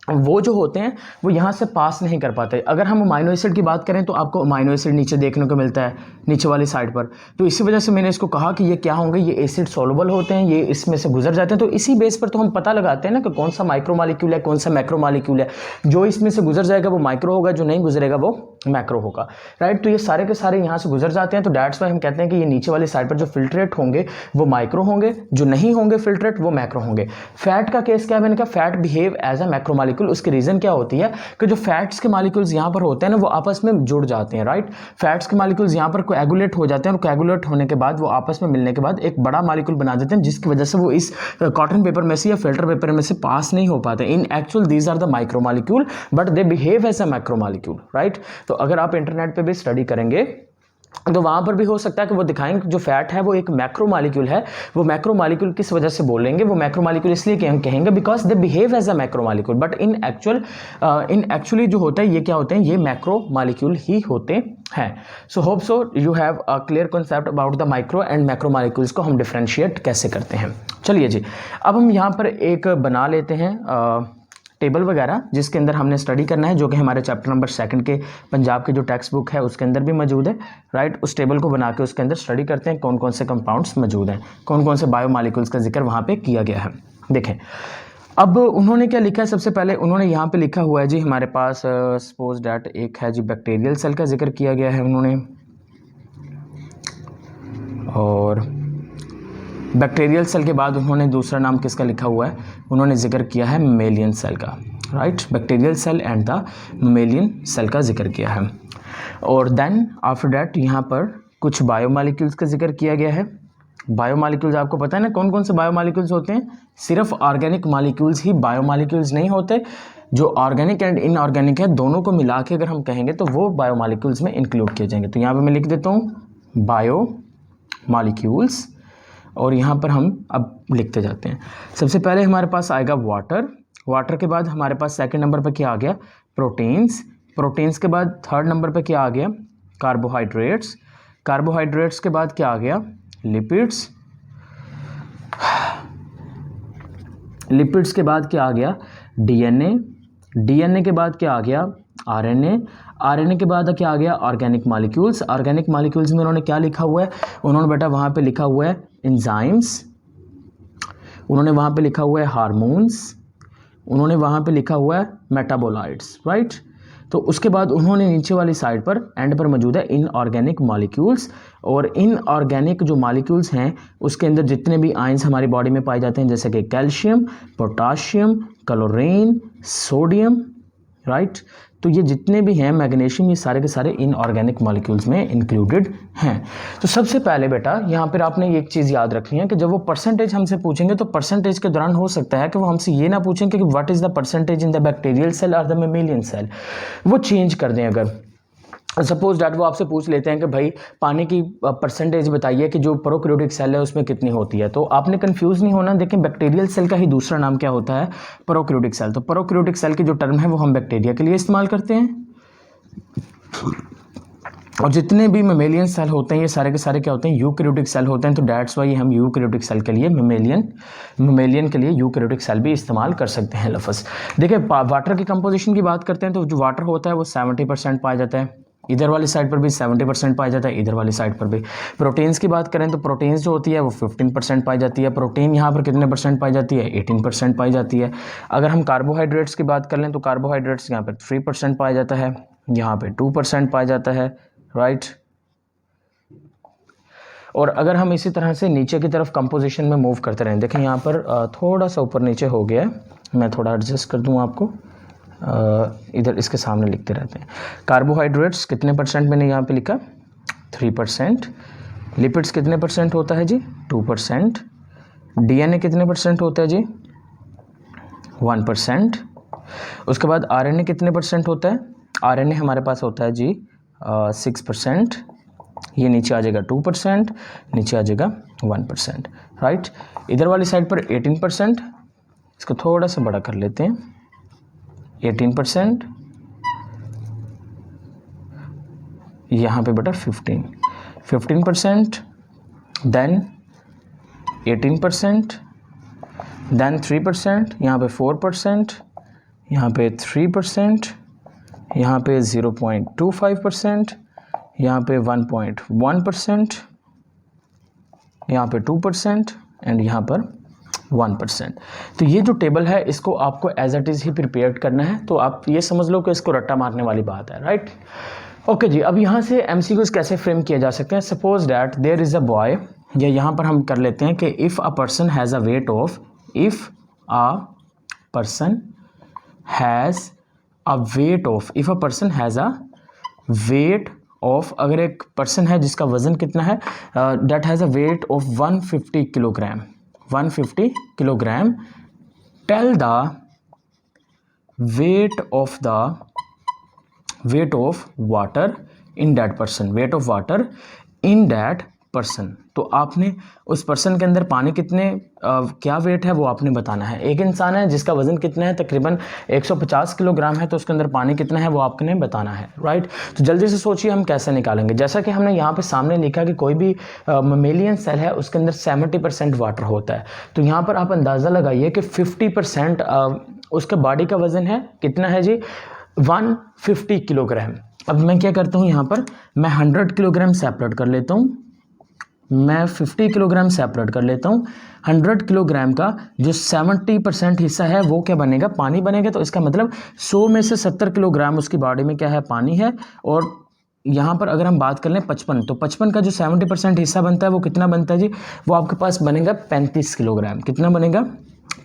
वो जो होते हैं वो यहाँ से पास नहीं कर पाते। अगर हम अमाइनो एसिड की बात करें तो आपको अमाइनो एसिड नीचे देखने को मिलता है, नीचे वाली साइड पर। तो इसी वजह से मैंने इसको कहा कि ये क्या होंगे, ये एसिड सोलुबल होते हैं, ये इसमें से गुजर जाते हैं। तो इसी बेस पर तो हम पता लगाते हैं ना कि कौन सा माइक्रो मॉलिक्यूल है, कौन सा मैक्रो मॉलिक्यूल है। जो इसमें से गुजर जाएगा वो माइक्रो होगा, जो नहीं गुजरेगा वो मैक्रो होगा, राइट। तो ये सारे के सारे यहाँ से गुजर जाते हैं। तो डैट्स वाई हम कहते हैं कि ये नीचे वाली साइड पर जो फिल्ट्रेट होंगे वो माइक्रो होंगे, जो नहीं होंगे फिल्ट्रेट वो मैक्रो होंगे। फैट का केस क्या है? मैंने कहा fat behave as a macro molecule. उसकी रीजन क्या होती है कि जो फैट्स के मॉलिक्यूल्स यहाँ पर होते हैं ना, वो आपस में जुड़ जाते हैं, राइट। फैट्स के मॉलिक्यूल्स यहाँ पर कोएगुलेट हो जाते हैं और कोएगुलेट होने के बाद वो आपस में मिलने के बाद एक बड़ा मॉलिक्यूल बना देते हैं, जिसकी वजह से वो इस कॉटन पेपर में से या फिल्टर पेपर में से पास नहीं हो पाते। In actual these are the micro molecule but they behave as a macro molecule, right. तो अगर आप इंटरनेट पे भी स्टडी करेंगे तो वहाँ पर भी हो सकता है कि वो दिखाएंगे जो फैट है वो एक मैक्रो मॉलिक्यूल है। वो मैक्रो मॉलिक्यूल किस वजह से बोलेंगे? वो मैक्रो मॉलिक्यूल इसलिए कि हम कहेंगे because they behave as a macro molecule, but in actually जो होता है ये क्या होते हैं? ये मैक्रो मॉलिक्यूल ही होते हैं। सो hope so you have a clear concept about the micro and macro molecules को हम डिफ्रेंशिएट कैसे करते हैं। चलिए जी, अब हम यहाँ पर एक बना लेते हैं टेबल वगैरह, जिसके अंदर हमने स्टडी करना है, जो कि हमारे चैप्टर नंबर 2 के पंजाब की जो टेक्स्ट बुक है उसके अंदर भी मौजूद है, राइट। उस टेबल को बना के उसके अंदर स्टडी करते हैं कौन कौन से कंपाउंड्स मौजूद हैं, कौन कौन से बायोमॉलिक्यूल्स का जिक्र वहाँ पे किया गया है। देखें अब उन्होंने क्या लिखा है। सबसे पहले उन्होंने यहाँ पे लिखा हुआ है जी, हमारे पास सपोज डैट एक है जी बैक्टीरियल सेल का जिक्र किया गया है उन्होंने, और बैक्टीरियल सेल के बाद उन्होंने दूसरा नाम किसका लिखा हुआ है? उन्होंने जिक्र किया है मेलियन सेल का, right. Bacterial cell and the mammalian cell का जिक्र किया है। और देन आफ्टर दैट यहाँ पर कुछ बायोमॉलिक्यूल्स का जिक्र किया गया है। बायोमॉलिक्यूल्स आपको पता है ना कौन कौन से बायोमॉलिक्यूल्स होते हैं? सिर्फ ऑर्गेनिक मॉलिक्यूल्स ही बायोमॉलिक्यूल्स नहीं होते, जो ऑर्गेनिक एंड इनऑर्गेनिक है दोनों को मिला के अगर हम कहेंगे तो वो बायोमॉलिक्यूल्स में इंक्लूड किए जाएंगे। तो यहाँ पर मैं लिख देता हूँ बायोमॉलिक्यूल्स, और यहाँ पर हम अब लिखते जाते हैं। सबसे पहले हमारे पास आएगा वाटर, वाटर के बाद हमारे पास सेकंड नंबर पर क्या आ गया? प्रोटीन्स, प्रोटीन्स के बाद थर्ड नंबर पे क्या आ गया, कार्बोहाइड्रेट्स, कार्बोहाइड्रेट्स के बाद क्या आ गया, लिपिड्स, लिपिड्स के बाद क्या आ गया, डीएनए, डीएनए के बाद क्या आ गया, आरएनए, आरएनए के बाद क्या आ गया, ऑर्गेनिक मॉलिक्यूल्स, ऑर्गेनिक मॉलिक्यूल्स में उन्होंने क्या लिखा हुआ है, उन्होंने बेटा वहाँ पे लिखा हुआ है एंजाइम्स, उन्होंने वहाँ पे लिखा हुआ है हार्मोन्स, उन्होंने वहाँ पे लिखा हुआ है मेटाबोलाइट्स, राइट। तो उसके बाद उन्होंने नीचे वाली साइड पर एंड पर मौजूद है इनऑर्गेनिक मॉलिक्यूल्स, और इनऑर्गेनिक जो मॉलिक्यूल्स हैं उसके अंदर जितने भी आयंस हमारी बॉडी में पाए जाते हैं जैसे कि calcium, potassium, chlorine, sodium, right. तो ये जितने भी हैं, मैग्नीशियम, ये सारे के सारे इनऑर्गेनिक मॉलिक्यूल्स में इंक्लूडेड हैं। तो सबसे पहले बेटा यहाँ पर आपने एक चीज़ याद रखनी है कि जब वो परसेंटेज हमसे पूछेंगे तो परसेंटेज के दौरान हो सकता है कि वो हमसे ये ना पूछें कि what is the percentage in the bacterial cell और द मेमेलियन सेल, वो चेंज कर दें। अगर सपोज डैट वो आपसे पूछ लेते हैं कि भाई पानी की परसेंटेज बताइए कि जो प्रोकैरियोटिक सेल है उसमें कितनी होती है, तो आपने कंफ्यूज नहीं होना। देखें बैक्टीरियल सेल का ही दूसरा नाम क्या होता है, प्रोकैरियोटिक सेल। तो प्रोकैरियोटिक सेल की जो टर्म है वो हम बैक्टीरिया के लिए इस्तेमाल करते हैं, और जितने भी मेमेलियन सेल होते हैं ये सारे के सारे क्या होते हैं, यूकैरियोटिक सेल होते हैं। तो डैट्स वाई हम यूकैरियोटिक सेल के लिए मेमेलियन के लिए यूकैरियोटिक सेल भी इस्तेमाल कर सकते हैं लफ्ज़। देखिए वाटर की कंपोजिशन की बात करते हैं तो जो वाटर होता है वो 70% पाया जाता है, इधर वाली साइड पर भी 70% पाया जाता है, इधर वाली साइड पर भी। प्रोटीन्स की बात करें तो प्रोटीन्स जो होती है वो 15% पाई जाती है। प्रोटीन यहाँ पर कितने परसेंट पाई जाती है, 18% पाई जाती है। अगर हम कार्बोहाइड्रेट्स की बात कर लें तो कार्बोहाइड्रेट्स यहाँ पर 3% पाया जाता है, यहाँ पे 2% पाया जाता है, राइट। और अगर हम इसी तरह से नीचे की तरफ कंपोजिशन में मूव करते रहें, देखें यहाँ पर थोड़ा सा ऊपर नीचे हो गया है, मैं थोड़ा एडजस्ट कर दूँ आपको, इधर इसके सामने लिखते रहते हैं। कार्बोहाइड्रेट्स कितने परसेंट मैंने यहाँ पे लिखा, 3%। लिपिड्स कितने परसेंट होता है जी, 2%। डीएनए कितने परसेंट होता है जी, 1%। उसके बाद आरएनए कितने परसेंट होता है, आरएनए हमारे पास होता है जी 6%। ये नीचे आ जाएगा 2%, नीचे आ जाएगा 1%, राइट। इधर वाली साइड पर 18%, इसको थोड़ा सा बड़ा कर लेते हैं, 18%, यहाँ पे बेटा 15%, देन 18%, देन 3%, यहाँ पे 4%, यहाँ पे 3%, यहाँ पे 0.25%, यहाँ पे 1.1%, यहाँ पे 2% एंड यहाँ पर 1%। तो ये जो टेबल है इसको आपको एज इट इज़ ही प्रिपेयर करना है, तो आप ये समझ लो कि इसको रट्टा मारने वाली बात है, राइट। ओके जी, अब यहाँ से एमसीक्यूज कैसे फ्रेम किए जा सकते हैं। Suppose that there is a boy, या यहाँ पर हम कर लेते हैं कि if a person has a weight of, if a person has a weight of, if a person has a weight of, अगर एक पर्सन है जिसका वज़न कितना है, that has a weight of 150 kilogram, 150 kilogram, tell the weight of water in that person, weight of water in that person. तो आपने उस पर्सन के अंदर पानी कितने क्या वेट है वो आपने बताना है। एक इंसान है जिसका वजन कितना है, तकरीबन 150 किलोग्राम है, तो उसके अंदर पानी कितना है वो आपने बताना है, राइट। तो जल्दी से सोचिए हम कैसे निकालेंगे। जैसा कि हमने यहाँ पे सामने लिखा कि कोई भी ममेलियन सेल है उसके अंदर 70% वाटर होता है, तो यहाँ पर आप अंदाज़ा लगाइए कि 50% उसका बॉडी का वज़न है, कितना है जी, 150 किलोग्राम। अब मैं क्या करता हूँ, यहाँ पर मैं 100 किलोग्राम सेपरेट कर लेता हूँ, मैं 50 किलोग्राम सेपरेट कर लेता हूँ। 100 किलोग्राम का जो 70% हिस्सा है वो क्या बनेगा, पानी बनेगा। तो इसका मतलब 100 में से 70 किलोग्राम उसकी बॉडी में क्या है, पानी है। और यहाँ पर अगर हम बात कर लें 55, तो 55 का जो 70% हिस्सा बनता है वो कितना बनता है जी, वो आपके पास बनेगा 35 किलोग्राम। कितना बनेगा,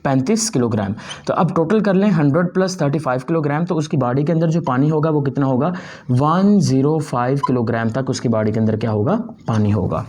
35 किलोग्राम। तो अब टोटल कर लें 100 + 35 किलोग्राम, तो उसकी बॉडी के अंदर जो पानी होगा वो कितना होगा, 105 किलोग्राम तक उसकी बॉडी के अंदर क्या होगा, पानी होगा।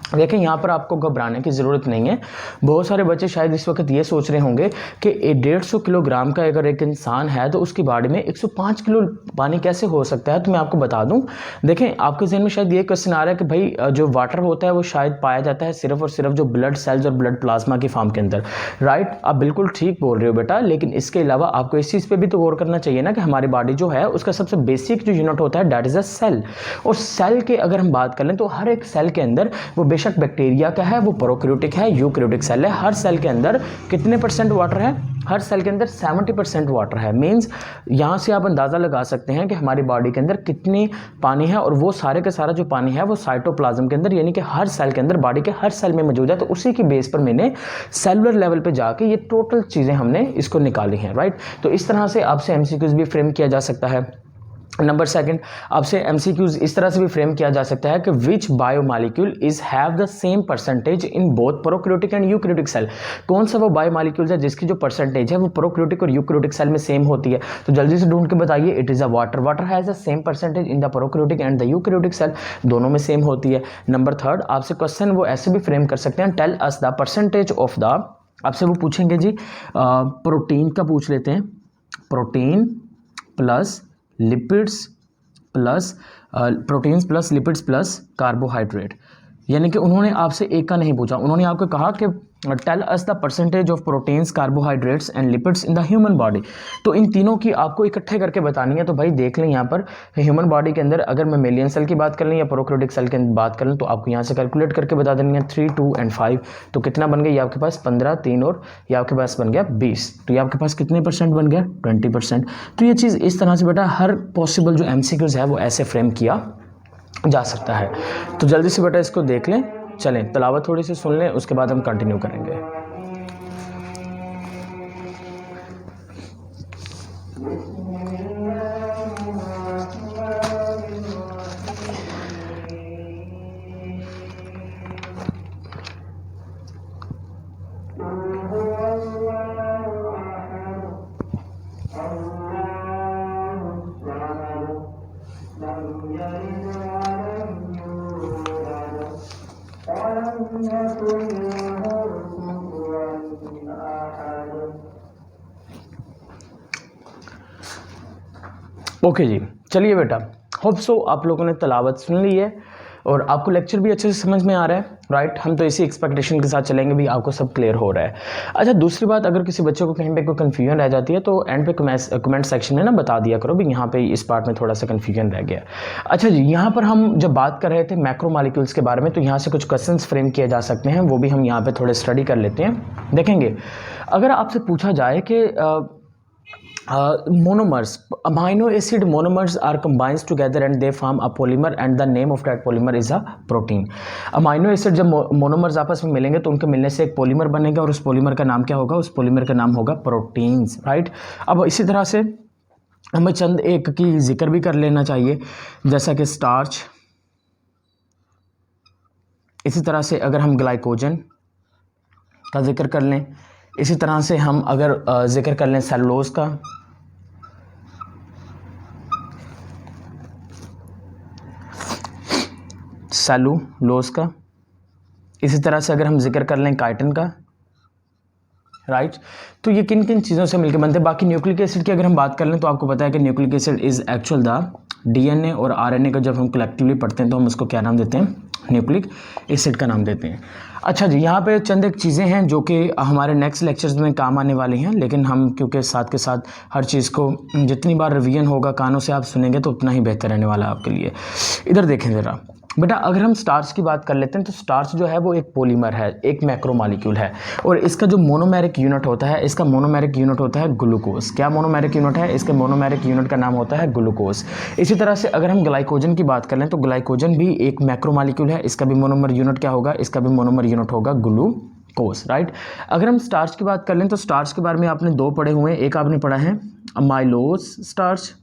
देखें यहाँ पर आपको घबराने की ज़रूरत नहीं है। बहुत सारे बच्चे शायद इस वक्त ये सोच रहे होंगे कि 150 किलोग्राम का अगर एक इंसान है तो उसकी बॉडी में 105 किलो पानी कैसे हो सकता है। तो मैं आपको बता दूं, देखें आपके जहन में शायद ये क्वेश्चन आ रहा है कि भाई जो वाटर होता है वो शायद पाया जाता है सिर्फ और सिर्फ जो ब्लड सेल्स और ब्लड प्लाज्मा की फॉर्म के अंदर, राइट। आप बिल्कुल ठीक बोल रहे हो बेटा, लेकिन इसके अलावा आपको इस चीज़ पर भी तो गौर करना चाहिए ना कि हमारी बॉडी जो है उसका सबसे बेसिक जो यूनिट होता है दैट इज़ अ सेल। और सेल के अगर हम बात कर लें तो हर एक सेल के अंदर वो बेशक बैक्टीरिया का है, वो प्रोकैरियोटिक है, यूकैरियोटिक सेल है, हर सेल के अंदर कितने परसेंट वाटर है, हर सेल के अंदर 70% वाटर है। मींस यहाँ से आप अंदाज़ा लगा सकते हैं कि हमारी बॉडी के अंदर कितनी पानी है, और वो सारे का सारा जो पानी है वो साइटोप्लाज्म के अंदर यानी कि हर सेल के अंदर, बॉडी के हर सेल में मौजूद है। तो उसी की बेस पर मैंने सेलुलर लेवल पे जाके ये टोटल चीज़ें हमने इसको निकाली हैं, राइट। तो इस तरह से आपसे एमसीक्यूज भी फ्रेम किया जा सकता है। नंबर सेकंड, आपसे एमसीक्यूज इस तरह से भी फ्रेम किया जा सकता है कि which biomolecule is have the same percentage in both prokaryotic and eukaryotic cell. कौन सा वो बायोमॉलिक्यूल्स है जिसकी जो परसेंटेज है वो प्रोकैरियोटिक और यूकैरियोटिक सेल में सेम होती है। तो जल्दी से ढूंढ के बताइए। It is a water. Water has the same percentage in the prokaryotic and the eukaryotic cell, दोनों में सेम होती है। नंबर थर्ड, आपसे क्वेश्चन वो ऐसे भी फ्रेम कर सकते हैं, tell us the percentage of the, आपसे वो पूछेंगे जी प्रोटीन का पूछ लेते हैं, protein plus lipids plus proteins plus lipids plus carbohydrate. यानी कि उन्होंने आपसे एक का नहीं पूछा, उन्होंने आपको कहा कि tell us the percentage of proteins, carbohydrates and lipids in the human body. तो इन तीनों की आपको इकट्ठे करके बतानी है। तो भाई देख लें यहाँ पर ह्यूमन बॉडी के अंदर अगर मैं मेलियन सेल की बात कर लें या प्रोकैरियोटिक सेल की बात कर लें तो आपको यहाँ से कैलकुलेट करके बता देनी है 3, 2 एंड 5। तो कितना बन गया ये आपके पास 15, 3 और ये आपके पास बन गया 20। तो ये आपके पास कितने परसेंट बन गया 20%। तो ये चीज़ इस तरह से बेटा हर पॉसिबल जो एमसीक्यूज है वो ऐसे फ्रेम किया जा सकता है। तो जल्दी से बेटा इसको देख लें। चलें तिलावत थोड़ी सी सुन लें, उसके बाद हम कंटिन्यू करेंगे। ओके जी, चलिए बेटा, होप सो आप लोगों ने तिलावत सुन ली है और आपको लेक्चर भी अच्छे से समझ में आ रहा है, राइट। हम तो इसी एक्सपेक्टेशन के साथ चलेंगे भी आपको सब क्लियर हो रहा है। अच्छा, दूसरी बात, अगर किसी बच्चे को कहीं पे कोई कन्फ्यूजन रह जाती है तो एंड पे कमेंट सेक्शन में ना बता दिया करो भी यहाँ पे इस पार्ट में थोड़ा सा कन्फ्यूजन रह गया। अच्छा जी, यहाँ पर हम जब बात कर रहे थे मैक्रोमॉलिक्यूल्स के बारे में तो यहाँ से कुछ क्वेश्चन फ्रेम किए जा सकते हैं, वो भी हम यहाँ पर थोड़े स्टडी कर लेते हैं। देखेंगे, अगर आपसे पूछा जाए कि monomers, amino acid monomers are combined together and they form a polymer and the name of that polymer is a protein। Amino acid जब मोनोमर्स आपस में मिलेंगे तो उनके मिलने से एक पॉलीमर बनेगा और उस पॉलीमर का नाम क्या होगा, उस पॉलीमर का नाम होगा प्रोटीन्स, राइट। अब इसी तरह से हमें चंद एक की जिक्र भी कर लेना चाहिए, जैसा कि स्टार्च। इसी तरह से अगर हम ग्लाइकोजन का जिक्र कर लें, इसी तरह से हम अगर जिक्र कर लें सेलुलोज का, सेलुलोज का, इसी तरह से अगर हम जिक्र कर लें काइटिन का, राइट। तो ये किन किन चीज़ों से मिलकर बनते हैं। बाकी न्यूक्लिक एसिड की अगर हम बात कर लें तो आपको पता है कि nucleic acid is actual the DNA और आरएनए का जब हम कलेक्टिवली पढ़ते हैं तो हम उसको क्या नाम देते हैं, न्यूक्लिक एसिड का नाम देते हैं। अच्छा जी, यहाँ पे चंद एक चीज़ें हैं जो कि हमारे नेक्स्ट लेक्चर्स में काम आने वाली हैं, लेकिन हम क्योंकि साथ के साथ हर चीज़ को जितनी बार रिवीजन होगा कानों से आप सुनेंगे तो उतना ही बेहतर रहने वाला है आपके लिए। इधर देखें ज़रा बेटा, अगर हम स्टार्च की बात कर लेते हैं तो स्टार्च जो है वो एक पॉलीमर है, एक मैक्रोमॉलिक्यूल है, और इसका जो मोनोमेरिक यूनिट होता है, इसका मोनोमेरिक यूनिट होता है ग्लूकोज। क्या मोनोमेरिक यूनिट है, इसके मोनोमेरिक यूनिट का नाम होता है ग्लूकोज। इसी तरह से अगर हम ग्लाइकोजन की बात कर लें तो ग्लाइकोजन भी एक मैक्रोमॉलिक्यूल है, इसका भी मोनोमर यूनिट क्या होगा, इसका भी मोनोमर यूनिट होगा ग्लूकोज, राइट। अगर हम स्टार्च की बात कर लें तो स्टार्च के बारे में आपने दो पढ़े हुए हैं, एक आपने पढ़ा है माइलोज स्टार्च,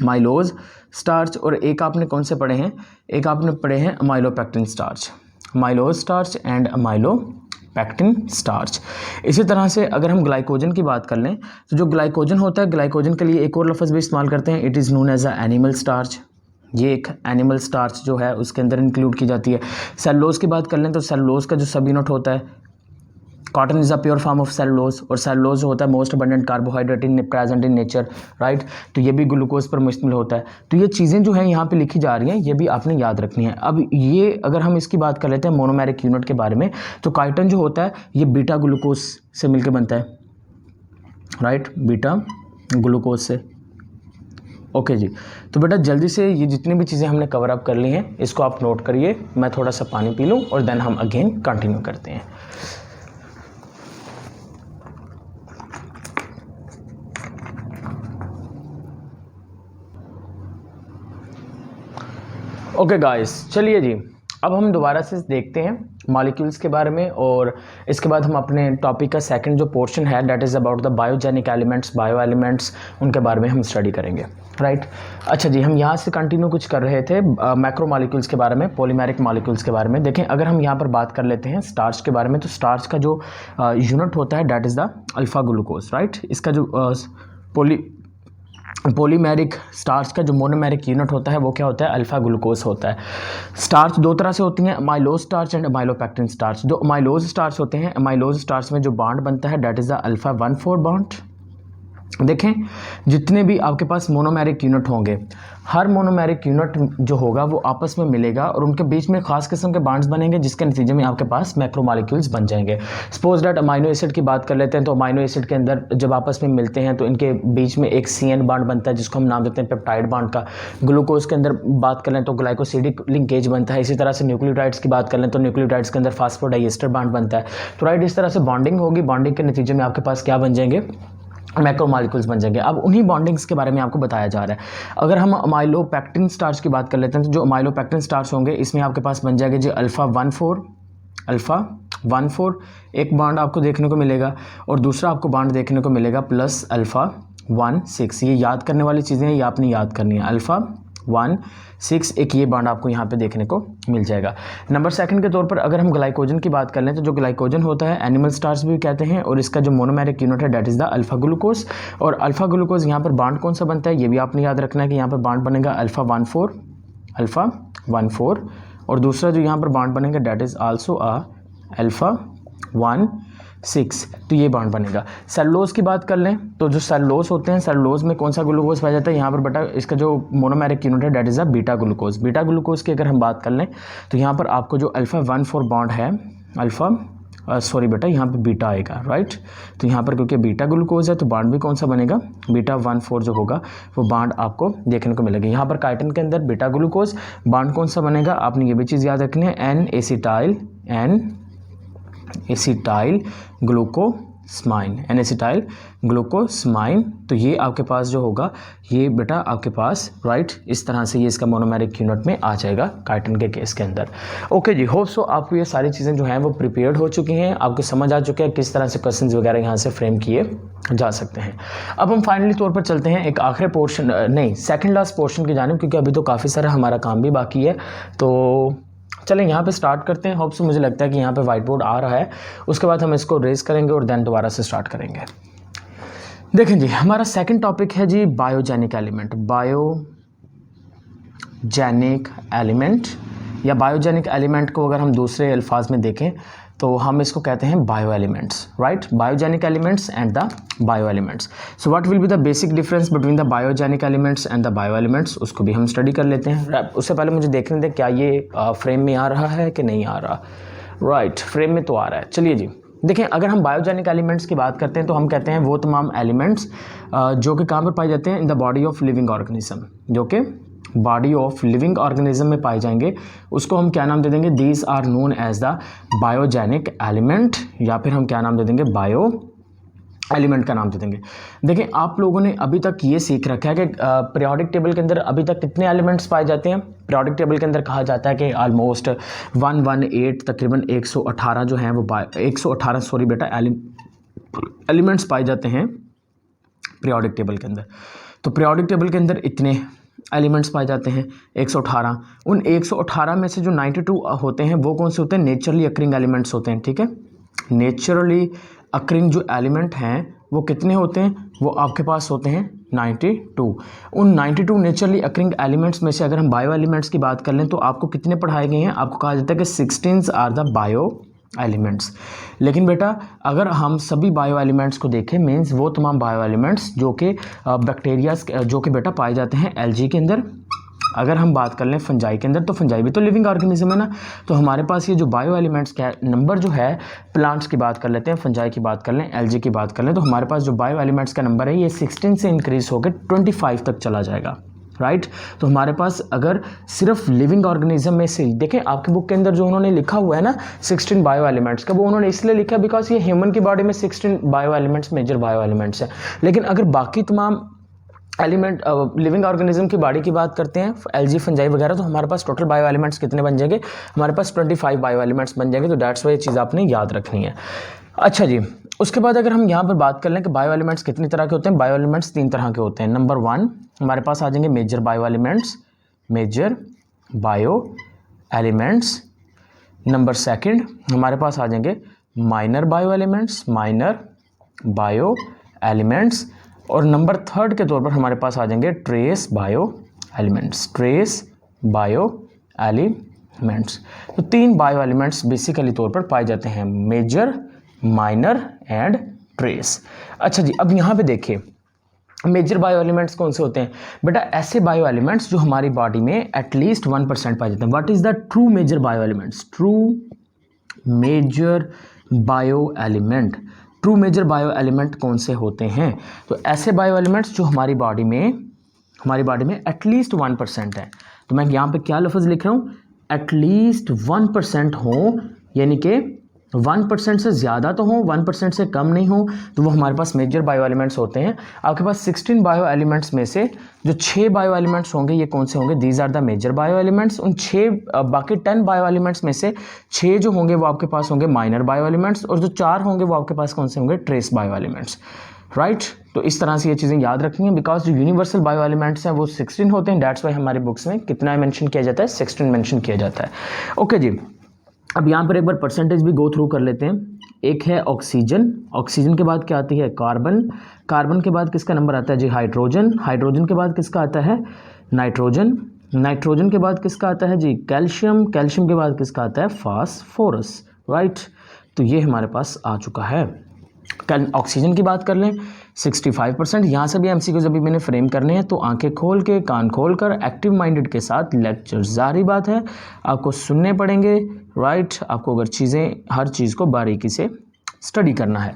माइलोज स्टार्च, और एक आपने कौन से पढ़े हैं, एक आपने पढ़े हैं amylopectin starch, amylose starch and amylopectin starch. इसी तरह से अगर हम ग्लाइकोजन की बात कर लें तो जो ग्लाइकोजन होता है, ग्लाइकोजन के लिए एक और लफ्ज़ भी इस्तेमाल करते हैं, it is known as a animal starch, ये एक एनिमल स्टार्च जो है उसके अंदर इंक्लूड की जाती है। सेलुलोज की बात कर लें तो सेलुलोज का जो सब यूनिट होता है, cotton is a pure form of cellulose, और सेलुलोज होता है most abundant carbohydrate in present in nature, right. तो ये भी ग्लूकोज पर मुश्तमिल होता है। तो ये चीज़ें जो हैं यहाँ पे लिखी जा रही हैं, ये भी आपने याद रखनी है। अब ये अगर हम इसकी बात कर लेते हैं मोनोमेरिक यूनिट के बारे में, तो काइटन जो होता है ये बीटा ग्लूकोज से मिलकर बनता है, राइट, बीटा ग्लूकोज से। ओके जी, तो बेटा जल्दी से ये जितनी भी चीज़ें हमने कवर अप कर ली हैं इसको आप नोट करिए। मैं थोड़ा सा पानी पी लूँ और देन हम अगेन कंटिन्यू करते हैं। ओके गाइस, चलिए जी, अब हम दोबारा से देखते हैं मॉलिक्यूल्स के बारे में, और इसके बाद हम अपने टॉपिक का सेकंड जो पोर्शन है that is about the biogenic elements, bio elements, उनके बारे में हम स्टडी करेंगे, राइट। अच्छा जी, हम यहाँ से कंटिन्यू कुछ कर रहे थे मैक्रो मॉलिक्यूल्स के बारे में, पॉलीमेरिक मॉलिक्यूल्स के बारे में। देखें, अगर हम यहाँ पर बात कर लेते हैं स्टार्च के बारे में, तो स्टार्च का जो यूनिट होता है that is the alpha glucose, right. इसका जो पॉलीमेरिक स्टार्च का जो मोनोमेरिक यूनिट होता है वो क्या होता है, अल्फा ग्लूकोज होता है। स्टार्च दो तरह से होती हैं, amylose starch and amylopectin starch. जो अमाइलोज स्टार्च होते हैं, अमाइलोज स्टार्च में जो बॉन्ड बनता है that is the alpha 1,4 bond. देखें, जितने भी आपके पास मोनोमेरिक यूनिट होंगे, हर मोनोमेरिक यूनिट जो होगा वो आपस में मिलेगा और उनके बीच में खास किस्म के बॉन्ड्स बनेंगे, जिसके नतीजे में आपके पास मैक्रोमॉलिक्यूल्स बन जाएंगे। सपोज दैट अमाइनो एसिड की बात कर लेते हैं, तो अमाइनो एसिड के अंदर जब आपस में मिलते हैं तो इनके बीच में एक CN बॉन्ड बनता है जिसको हम नाम देते हैं पेप्टाइड बॉन्ड का। ग्लूकोज के अंदर बात कर लें तो ग्लाइकोसिडिक लिंकेज बनता है। इसी तरह से न्यूक्लियोटाइड्स की बात कर लें तो न्यूक्लियोटाइड्स के अंदर फास्फोडाइएस्टर बॉन्ड बनता है। तो राइट, इस तरह से बॉन्डिंग होगी, बॉन्डिंग के नतीजे में आपके पास क्या बन जाएंगे, मैक्रोमॉलिक्यूल्स बन जाएंगे। अब उन्हीं बॉन्डिंग्स के बारे में आपको बताया जा रहा है। अगर हम अमाइलोपेक्टिन स्टार्च की बात कर लेते हैं, तो जो अमाइलोपेक्टिन स्टार्च होंगे इसमें आपके पास बन जाएगा जी अल्फ़ा 1,4 एक बॉन्ड आपको देखने को मिलेगा, और दूसरा आपको बॉन्ड देखने को मिलेगा प्लस अल्फ़ा 1,6। ये याद करने वाली चीज़ें हैं, ये आपने याद करनी है। अल्फ़ा 1,6 एक ये बॉन्ड आपको यहाँ पे देखने को मिल जाएगा। नंबर सेकंड के तौर पर अगर हम ग्लाइकोजन की बात कर लें, तो जो ग्लाइकोजन होता है एनिमल स्टार्च भी कहते हैं, और इसका जो मोनोमेरिक यूनिट है that is the alpha glucose. और अल्फा ग्लूकोज यहाँ पर बॉन्ड कौन सा बनता है ये भी आपने याद रखना है कि यहाँ पर बॉन्ड बनेगा अल्फ़ा 1,4, और दूसरा जो यहाँ पर बॉन्ड बनेगा दैट इज़ आल्सो अल्फ़ा 1,6, तो ये बॉन्ड बनेगा। सेलुलोज की बात कर लें तो जो सेलुलोज होते हैं, सेलुलोज में कौन सा ग्लूकोज पाया जाता है, यहाँ पर बेटा इसका जो मोनोमेरिक यूनिट है that is a beta glucose. Beta glucose की अगर हम बात कर लें तो यहाँ पर आपको जो अल्फ़ा 1,4 बॉन्ड है, यहाँ पे बीटा आएगा, राइट। तो यहाँ पर क्योंकि बीटा ग्लूकोज है तो बॉन्ड भी कौन सा बनेगा, बीटा 1,4 जो होगा वो बॉन्ड आपको देखने को मिलेगा। यहाँ पर काइटन के अंदर बीटा ग्लूकोज बॉन्ड कौन सा बनेगा, आपने ये भी चीज़ याद रखनी है, एन एसिटाइल ग्लूकोस्माइन। तो ये आपके पास जो होगा ये बेटा आपके पास, राइट, इस तरह से ये इसका मोनोमेरिक यूनिट में आ जाएगा काइटन के केस के अंदर। ओके जी, होप सो आपको ये सारी चीज़ें जो हैं वो प्रिपेयर्ड हो चुकी हैं, आपको समझ आ चुके हैं किस तरह से क्वेश्चंस वगैरह यहाँ से फ्रेम किए जा सकते हैं। अब हम फाइनली तौर पर चलते हैं एक आखिरी पोर्शन, सेकेंड लास्ट पोर्शन की जानिब, क्योंकि अभी तो काफ़ी सारा हमारा काम भी बाकी है। तो चलें यहाँ पे स्टार्ट करते हैं। होप सो मुझे लगता है कि यहाँ पे वाइट बोर्ड आ रहा है, उसके बाद हम इसको रेज करेंगे और देन दोबारा से स्टार्ट करेंगे। देखें जी, हमारा सेकंड टॉपिक है जी बायोजेनिक एलिमेंट या बायोजेनिक एलिमेंट को अगर हम दूसरे अल्फाज में देखें तो हम इसको कहते हैं bio elements, right. Biogenic elements and the bio elements. So what will be the basic difference between the biogenic elements and the bio elements, उसको भी हम स्टडी कर लेते हैं। उससे पहले मुझे देखने दें क्या ये फ्रेम में आ रहा है कि नहीं आ रहा, राइट, फ्रेम में तो आ रहा है। चलिए जी, देखें, अगर हम बायोजेनिक एलिमेंट्स की बात करते हैं तो हम कहते हैं वो तमाम एलिमेंट्स जो कि कहाँ पर पाए जाते हैं, in the body of living organism, जो कि बॉडी ऑफ लिविंग ऑर्गेनिज्म में पाए जाएंगे, उसको हम क्या नाम दे देंगे, these are known as the biogenic element, या फिर हम क्या नाम दे देंगे, बायो एलिमेंट का नाम दे देंगे। देखें, आप लोगों ने अभी तक ये सीख रखा है कि पीरियोडिक टेबल के अंदर अभी तक कितने एलिमेंट्स पाए जाते हैं। पीरियोडिक टेबल के अंदर कहा जाता है कि ऑलमोस्ट 118 तकरीबन 118 जो हैं वो 118 एलिमेंट्स पाए जाते हैं पीरियोडिक टेबल के अंदर। तो पीरियोडिक टेबल के अंदर इतने एलिमेंट्स पाए जाते हैं 118। उन 118 में से जो 92 होते हैं वो कौन से होते हैं, नेचुरली अकरिंग एलिमेंट्स होते हैं, ठीक है। नेचुरली अकरिंग जो एलिमेंट हैं वो कितने होते हैं, वो आपके पास होते हैं 92। उन 92 नेचुरली अकरिंग एलिमेंट्स में से अगर हम बायो एलिमेंट्स की बात कर लें तो आपको कितने पढ़ाए गए हैं? आपको कहा जाता है कि 16 आर द बायो एलिमेंट्स। लेकिन बेटा अगर हम सभी बायो एलिमेंट्स को देखें, मीन्स वो तमाम बायो एलिमेंट्स जो कि बैक्टीरियाज जो कि बेटा पाए जाते हैं एल्गी के अंदर, अगर हम बात कर लें फंजाई के अंदर, तो फंजाई भी तो लिविंग ऑर्गेनिज्म है ना। तो हमारे पास ये जो बायो एलिमेंट्स का नंबर जो है, प्लांट्स की बात कर लेते हैं, फंजाई की बात कर लें, एल्गी की बात कर लें, तो हमारे पास जो बायो एलिमेंट्स का नंबर है ये 16 से इंक्रीज होकर 25 तक चला जाएगा, राइट। तो हमारे पास अगर सिर्फ लिविंग ऑर्गेनिज्म में से देखें, आपकी बुक के अंदर जो उन्होंने लिखा हुआ है ना 16 बायो एलिमेंट्स का, वो उन्होंने इसलिए लिखा बिकॉज ये ह्यूमन की बॉडी में 16 bio elements major bio elements हैं। लेकिन अगर बाकी तमाम एलिमेंट लिविंग ऑर्गेनिज्म की बॉडी की बात करते हैं, एल्गी फंजाई वगैरह, तो हमारे पास टोटल बायो एलिमेंट्स कितने बन जाएंगे? हमारे पास 25 बायो एलिमेंट्स बन जाएंगे। तो दैट्स वाई ये चीज़ आपने याद रखनी है। अच्छा जी, उसके बाद अगर हम यहाँ पर बात कर लें कि बायो एलिमेंट्स कितनी तरह के होते हैं, बायो एलिमेंट्स 3 तरह के होते हैं। नंबर 1 हमारे पास आ जाएंगे major bio elements, major bio elements. Number 2 हमारे पास आ जाएंगे minor bio elements, minor bio elements. और नंबर 3 के तौर पर हमारे पास आ जाएंगे trace bio elements, trace bio elements. तो 3 बायो एलिमेंट्स बेसिकली तौर पर पाए जाते हैं, मेजर, माइनर एंड ट्रेस। अच्छा जी, अब यहाँ पे देखिए मेजर बायो एलिमेंट्स कौन से होते हैं? बेटा ऐसे बायो एलिमेंट्स जो हमारी बॉडी में एटलीस्ट 1% पाए जाते हैं। What is the true major bio elements? True major bio element, true major bio element कौन से होते हैं? तो ऐसे बायो एलिमेंट्स जो हमारी बॉडी में एटलीस्ट 1% है। तो मैं यहाँ पे क्या लफ्ज़ लिख रहा हूँ? एटलीस्ट 1% हो, यानी कि 1% से ज़्यादा तो हो, 1% से कम नहीं हो, तो वो हमारे पास मेजर बायो एलिमेंट्स होते हैं। आपके पास 16 बायो एलिमेंट्स में से जो 6 बायो एलिमेंट्स होंगे ये कौन से होंगे? These are the major bio elements. उन 6 बाकी 10 बायो एलिमेंट्स में से 6 जो होंगे वो आपके पास होंगे माइनर बायो एलिमेंट्स, और जो 4 होंगे वो आपके पास कौन से होंगे? Trace bio elements, right. तो इस तरह से ये चीज़ें याद रखनी है, बिकॉज जो यूनिवर्सल बायो एलिमेंट्स हैं वो 16 होते हैं। दैट्स वाई हमारी बुक्स में कितना मेंशन किया जाता है? 16 मेंशन किया जाता है। ओके जी, अब यहाँ पर एक बार परसेंटेज भी गो थ्रू कर लेते हैं। एक है ऑक्सीजन, ऑक्सीजन के बाद क्या आती है? कार्बन, कार्बन के बाद किसका नंबर आता है जी? हाइड्रोजन, हाइड्रोजन के बाद किसका आता है? नाइट्रोजन, नाइट्रोजन के बाद किसका आता है जी? कैल्शियम, कैल्शियम के बाद किसका आता है? Phosphorus, right. तो ये हमारे पास आ चुका है। ऑक्सीजन की बात कर लें 65%। यहाँ से भी एमसीक्यू जब भी मैंने फ्रेम करने हैं तो आंखें खोल के कान खोल कर एक्टिव माइंडेड के साथ लेक्चर, जारी बात है आपको सुनने पड़ेंगे, राइट। आपको अगर चीज़ें हर चीज़ को बारीकी से स्टडी करना है।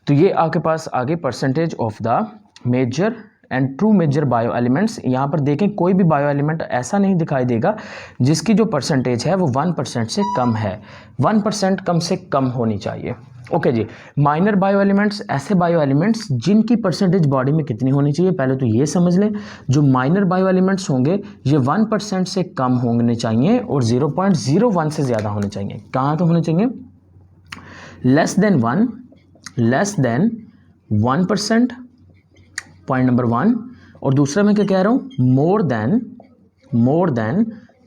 तो ये आपके पास आगे percentage of the major and true major bio elements. यहाँ पर देखें कोई भी बायो एलिमेंट ऐसा नहीं दिखाई देगा जिसकी जो परसेंटेज है वो 1% से कम है, 1% कम से कम होनी चाहिए। ओके जी, माइनर बायो एलिमेंट्स, ऐसे बायो एलिमेंट्स जिनकी परसेंटेज बॉडी में कितनी होनी चाहिए? पहले तो ये समझ लें, जो माइनर बायो एलिमेंट्स होंगे ये 1% से कम होने चाहिए और 0.01 से ज़्यादा होने चाहिए। कहाँ तो होने चाहिए? Less than 1%, point number 1। और दूसरा मैं क्या कह रहा हूँ? More than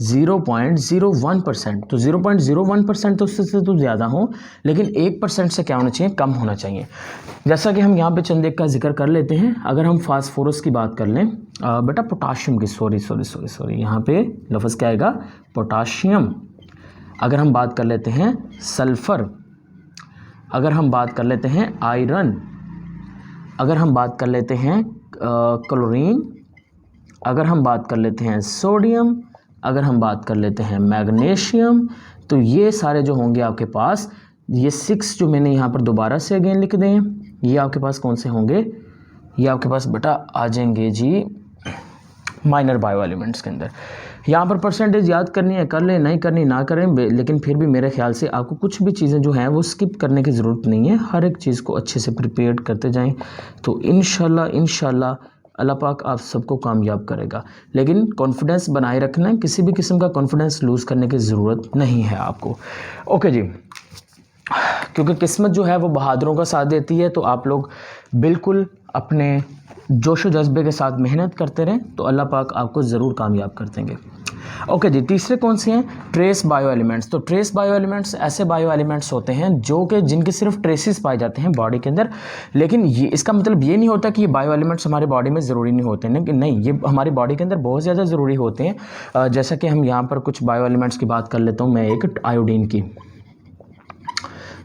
0.01%। तो 0.01% तो उससे तो ज़्यादा हो, लेकिन 1% से क्या होना चाहिए? कम होना चाहिए। जैसा कि हम यहाँ पे चंद एक का जिक्र कर लेते हैं। अगर हम फास्फोरस की बात कर लें, बेटा पोटाशियम की, सॉरी यहाँ पे लफ्ज़ क्या आएगा? पोटाशियम। अगर हम बात कर लेते हैं सल्फ़र, अगर हम बात कर लेते हैं आयरन, अगर हम बात कर लेते हैं क्लोरीन, अगर हम बात कर लेते हैं सोडियम, अगर हम बात कर लेते हैं मैग्नीशियम, तो ये सारे जो होंगे आपके पास, ये 6 जो मैंने यहाँ पर दोबारा से अगेन लिख दें, ये आपके पास कौन से होंगे? ये आपके पास बेटा आ जाएंगे जी माइनर बायो एलिमेंट्स के अंदर। यहाँ पर परसेंटेज याद करनी है कर लें, नहीं करनी ना करें, लेकिन फिर भी मेरे ख्याल से आपको कुछ भी चीज़ें जो हैं वो स्किप करने की ज़रूरत नहीं है। हर एक चीज़ को अच्छे से प्रिपेयर करते जाएं तो इंशाल्लाह अल्लाह पाक आप सबको कामयाब करेगा। लेकिन कॉन्फिडेंस बनाए रखना है, किसी भी किस्म का कॉन्फिडेंस लूज़ करने की ज़रूरत नहीं है आपको। ओके जी, क्योंकि किस्मत जो है वो बहादुरों का साथ देती है, तो आप लोग बिल्कुल अपने जोश व जज्बे के साथ मेहनत करते रहें तो अल्लाह पाक आपको ज़रूर कामयाब कर देंगे। ओके जी, तीसरे कौन से हैं? Trace bio elements. तो ट्रेस बायो एलिमेंट्स ऐसे बायो एलिमेंट्स होते हैं जो कि जिनके सिर्फ ट्रेसेस पाए जाते हैं बॉडी के अंदर, लेकिन ये इसका मतलब ये नहीं होता कि ये बायो एलिमेंट्स हमारे बॉडी में ज़रूरी नहीं होते हैं, नहीं, ये हमारी बॉडी के अंदर बहुत ज़्यादा ज़रूरी होते हैं। जैसा कि हम यहाँ पर कुछ बायो एलिमेंट्स की बात कर लेता हूँ मैं, एक आयोडीन की,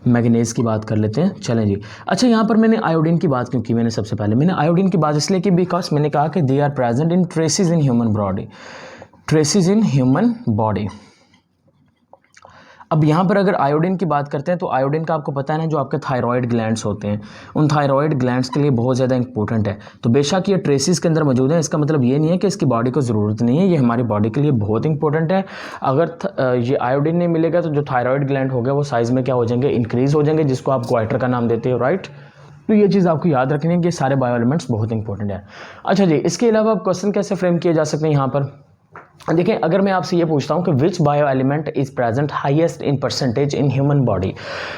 मैग्नीज की बात कर लेते हैं। चलें जी। अच्छा, यहाँ पर मैंने आयोडीन की बात क्यों की? मैंने सबसे पहले मैंने आयोडीन की बात इसलिए की बिकॉज मैंने कहा कि they are present in traces in human body, traces in human body. अब यहाँ पर अगर आयोडीन की बात करते हैं तो आयोडीन का आपको पता है ना, जो आपके थायराइड ग्लैंड्स होते हैं, उन थायराइड ग्लैंड्स के लिए बहुत ज़्यादा इंपॉर्टेंट है। तो बेशक ये ट्रेसेस के अंदर मौजूद है, इसका मतलब ये नहीं है कि इसकी बॉडी को ज़रूरत नहीं है, ये हमारी बॉडी के लिए बहुत इंपॉर्टेंट है। अगर ये आयोडीन नहीं मिलेगा तो जो थायराइड ग्लैंड हो गया वो साइज़ में क्या हो जाएंगे? इंक्रीज़ हो जाएंगे, जिसको आप ग्वाइटर का नाम देते हो, राइट। तो ये चीज़ आपको याद रखनी है कि सारे बायो एलिमेंट्स बहुत इंपॉर्टेंट है। अच्छा जी, इसके अलावा आप क्वेश्चन कैसे फ्रेम किए जा सकते हैं यहाँ पर? देखिए, अगर मैं आपसे ये पूछता हूँ कि which bio element is present highest in percentage in human body,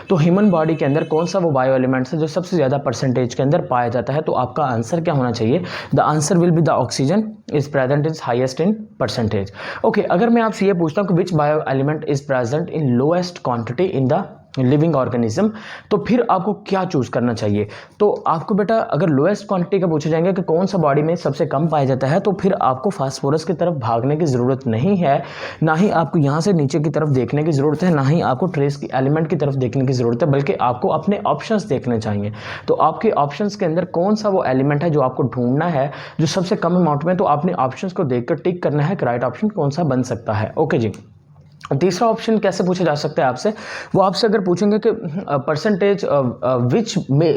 तो ह्यूमन बॉडी के अंदर कौन सा वो बायो एलिमेंट्स है जो सबसे ज़्यादा परसेंटेज के अंदर पाया जाता है? तो आपका आंसर क्या होना चाहिए? The answer will be the oxygen is present is highest in percentage. Okay, अगर मैं आपसे ये पूछता हूँ कि which bio element is present in lowest quantity in the living organism, तो फिर आपको क्या चूज़ करना चाहिए? तो आपको बेटा अगर लोएस्ट क्वांटिटी का पूछा जाएंगे कि कौन सा बॉडी में सबसे कम पाया जाता है, तो फिर आपको फास्फोरस की तरफ भागने की ज़रूरत नहीं है, ना ही आपको यहाँ से नीचे की तरफ देखने की ज़रूरत है, ना ही आपको ट्रेस की एलिमेंट की तरफ देखने की ज़रूरत है, बल्कि आपको अपने ऑप्शंस देखने चाहिए। तो आपके ऑप्शंस के अंदर कौन सा वो एलिमेंट है जो आपको ढूंढना है, जो सबसे कम अमाउंट में, तो आपने ऑप्शंस को देखकर टिक करना है कि राइट ऑप्शन कौन सा बन सकता है। ओके जी। तीसरा ऑप्शन कैसे पूछा जा सकता है आपसे? वो आपसे अगर पूछेंगे कि percentage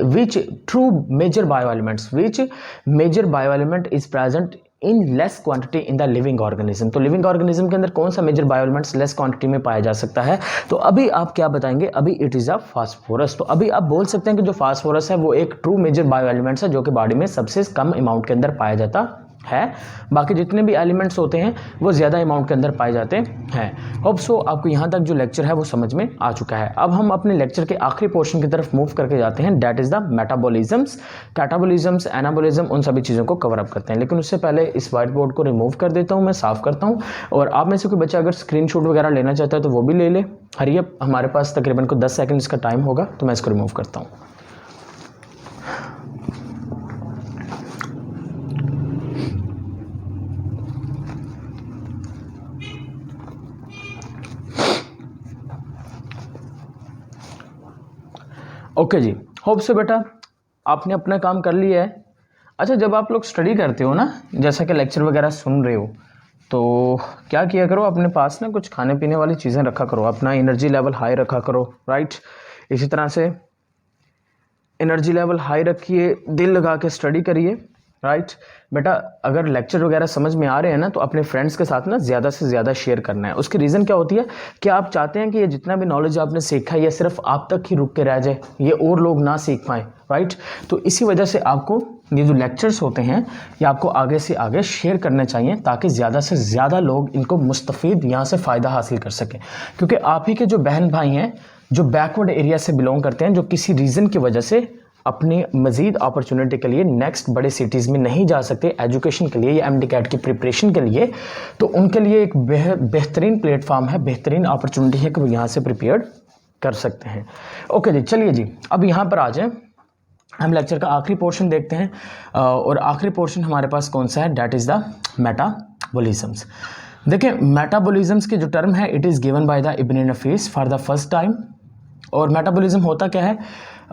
which true major bio elements, which major bio element is present in less quantity in the living organism, तो लिविंग ऑर्गेनिज्म के अंदर कौन सा major bio elements less quantity में पाया जा सकता है? तो अभी आप क्या बताएंगे? अभी इट इज़ अ फास्फोरस। तो अभी आप बोल सकते हैं कि जो फास्फोरस है वो एक ट्रू मेजर बायो एलिमेंट्स है जो कि बॉडी में सबसे कम अमाउंट के अंदर पाया जाता है। बाकी जितने भी एलिमेंट्स होते हैं वो ज़्यादा अमाउंट के अंदर पाए जाते हैं। होप सो आपको यहाँ तक जो लेक्चर है वो समझ में आ चुका है। अब हम अपने लेक्चर के आखिरी पोर्शन की तरफ मूव करके जाते हैं, that is the metabolisms, कैटाबॉलिज्म्स, anabolism, उन सभी चीज़ों को कवर अप करते हैं। लेकिन उससे पहले इस व्हाइट बोर्ड को रिमूव कर देता हूँ, मैं साफ़ करता हूँ, और आप में से कोई बच्चा अगर स्क्रीनशॉट वगैरह लेना चाहता है तो वो भी ले ले। हरी अप, हमारे पास तकरीबन को 10 सेकंड इसका टाइम होगा, तो मैं इसको रिमूव करता हूँ। ओके जी, होप से बेटा आपने अपना काम कर लिया है। अच्छा, जब आप लोग स्टडी करते हो ना, जैसा कि लेक्चर वगैरह सुन रहे हो, तो क्या किया करो, अपने पास ना कुछ खाने पीने वाली चीज़ें रखा करो, अपना एनर्जी लेवल हाई रखा करो, राइट। इसी तरह से एनर्जी लेवल हाई रखिए, दिल लगा के स्टडी करिए, राइट। बेटा अगर लेक्चर वगैरह समझ में आ रहे हैं ना, तो अपने फ्रेंड्स के साथ ना ज़्यादा से ज़्यादा शेयर करना है। उसकी रीज़न क्या होती है कि आप चाहते हैं कि ये जितना भी नॉलेज आपने सीखा है ये सिर्फ आप तक ही रुक के रह जाए, ये और लोग ना सीख पाएँ, राइट। तो इसी वजह से आपको ये जो लेक्चर्स होते हैं ये आपको आगे से आगे शेयर करने चाहिए, ताकि ज़्यादा से ज़्यादा लोग इनको मुस्तफ़ीद यहाँ से फ़ायदा हासिल कर सकें। क्योंकि आप ही के जो बहन भाई हैं जो बैकवर्ड एरिया से बिलोंग करते हैं, जो किसी रीज़न की वजह से अपनी मज़ीद अपॉर्चुनिटी के लिए नेक्स्ट बड़े सिटीज़ में नहीं जा सकते एजुकेशन के लिए या एमडी कैट की प्रिपरेशन के लिए, तो उनके लिए एक बेहतरीन प्लेटफॉर्म है, बेहतरीन अपॉर्चुनिटी है कि वो यहाँ से प्रिपेयर कर सकते हैं। ओके जी, चलिए जी, अब यहाँ पर आ जाएं, हम लेक्चर का आखिरी पोर्शन देखते हैं। और आखिरी पोर्शन हमारे पास कौन सा है? That is the metabolisms. देखिए, मेटाबॉलिज्म्स की जो टर्म है it is given by the Ibn Nafis for the first time. और मेटाबॉलिज्म होता क्या है?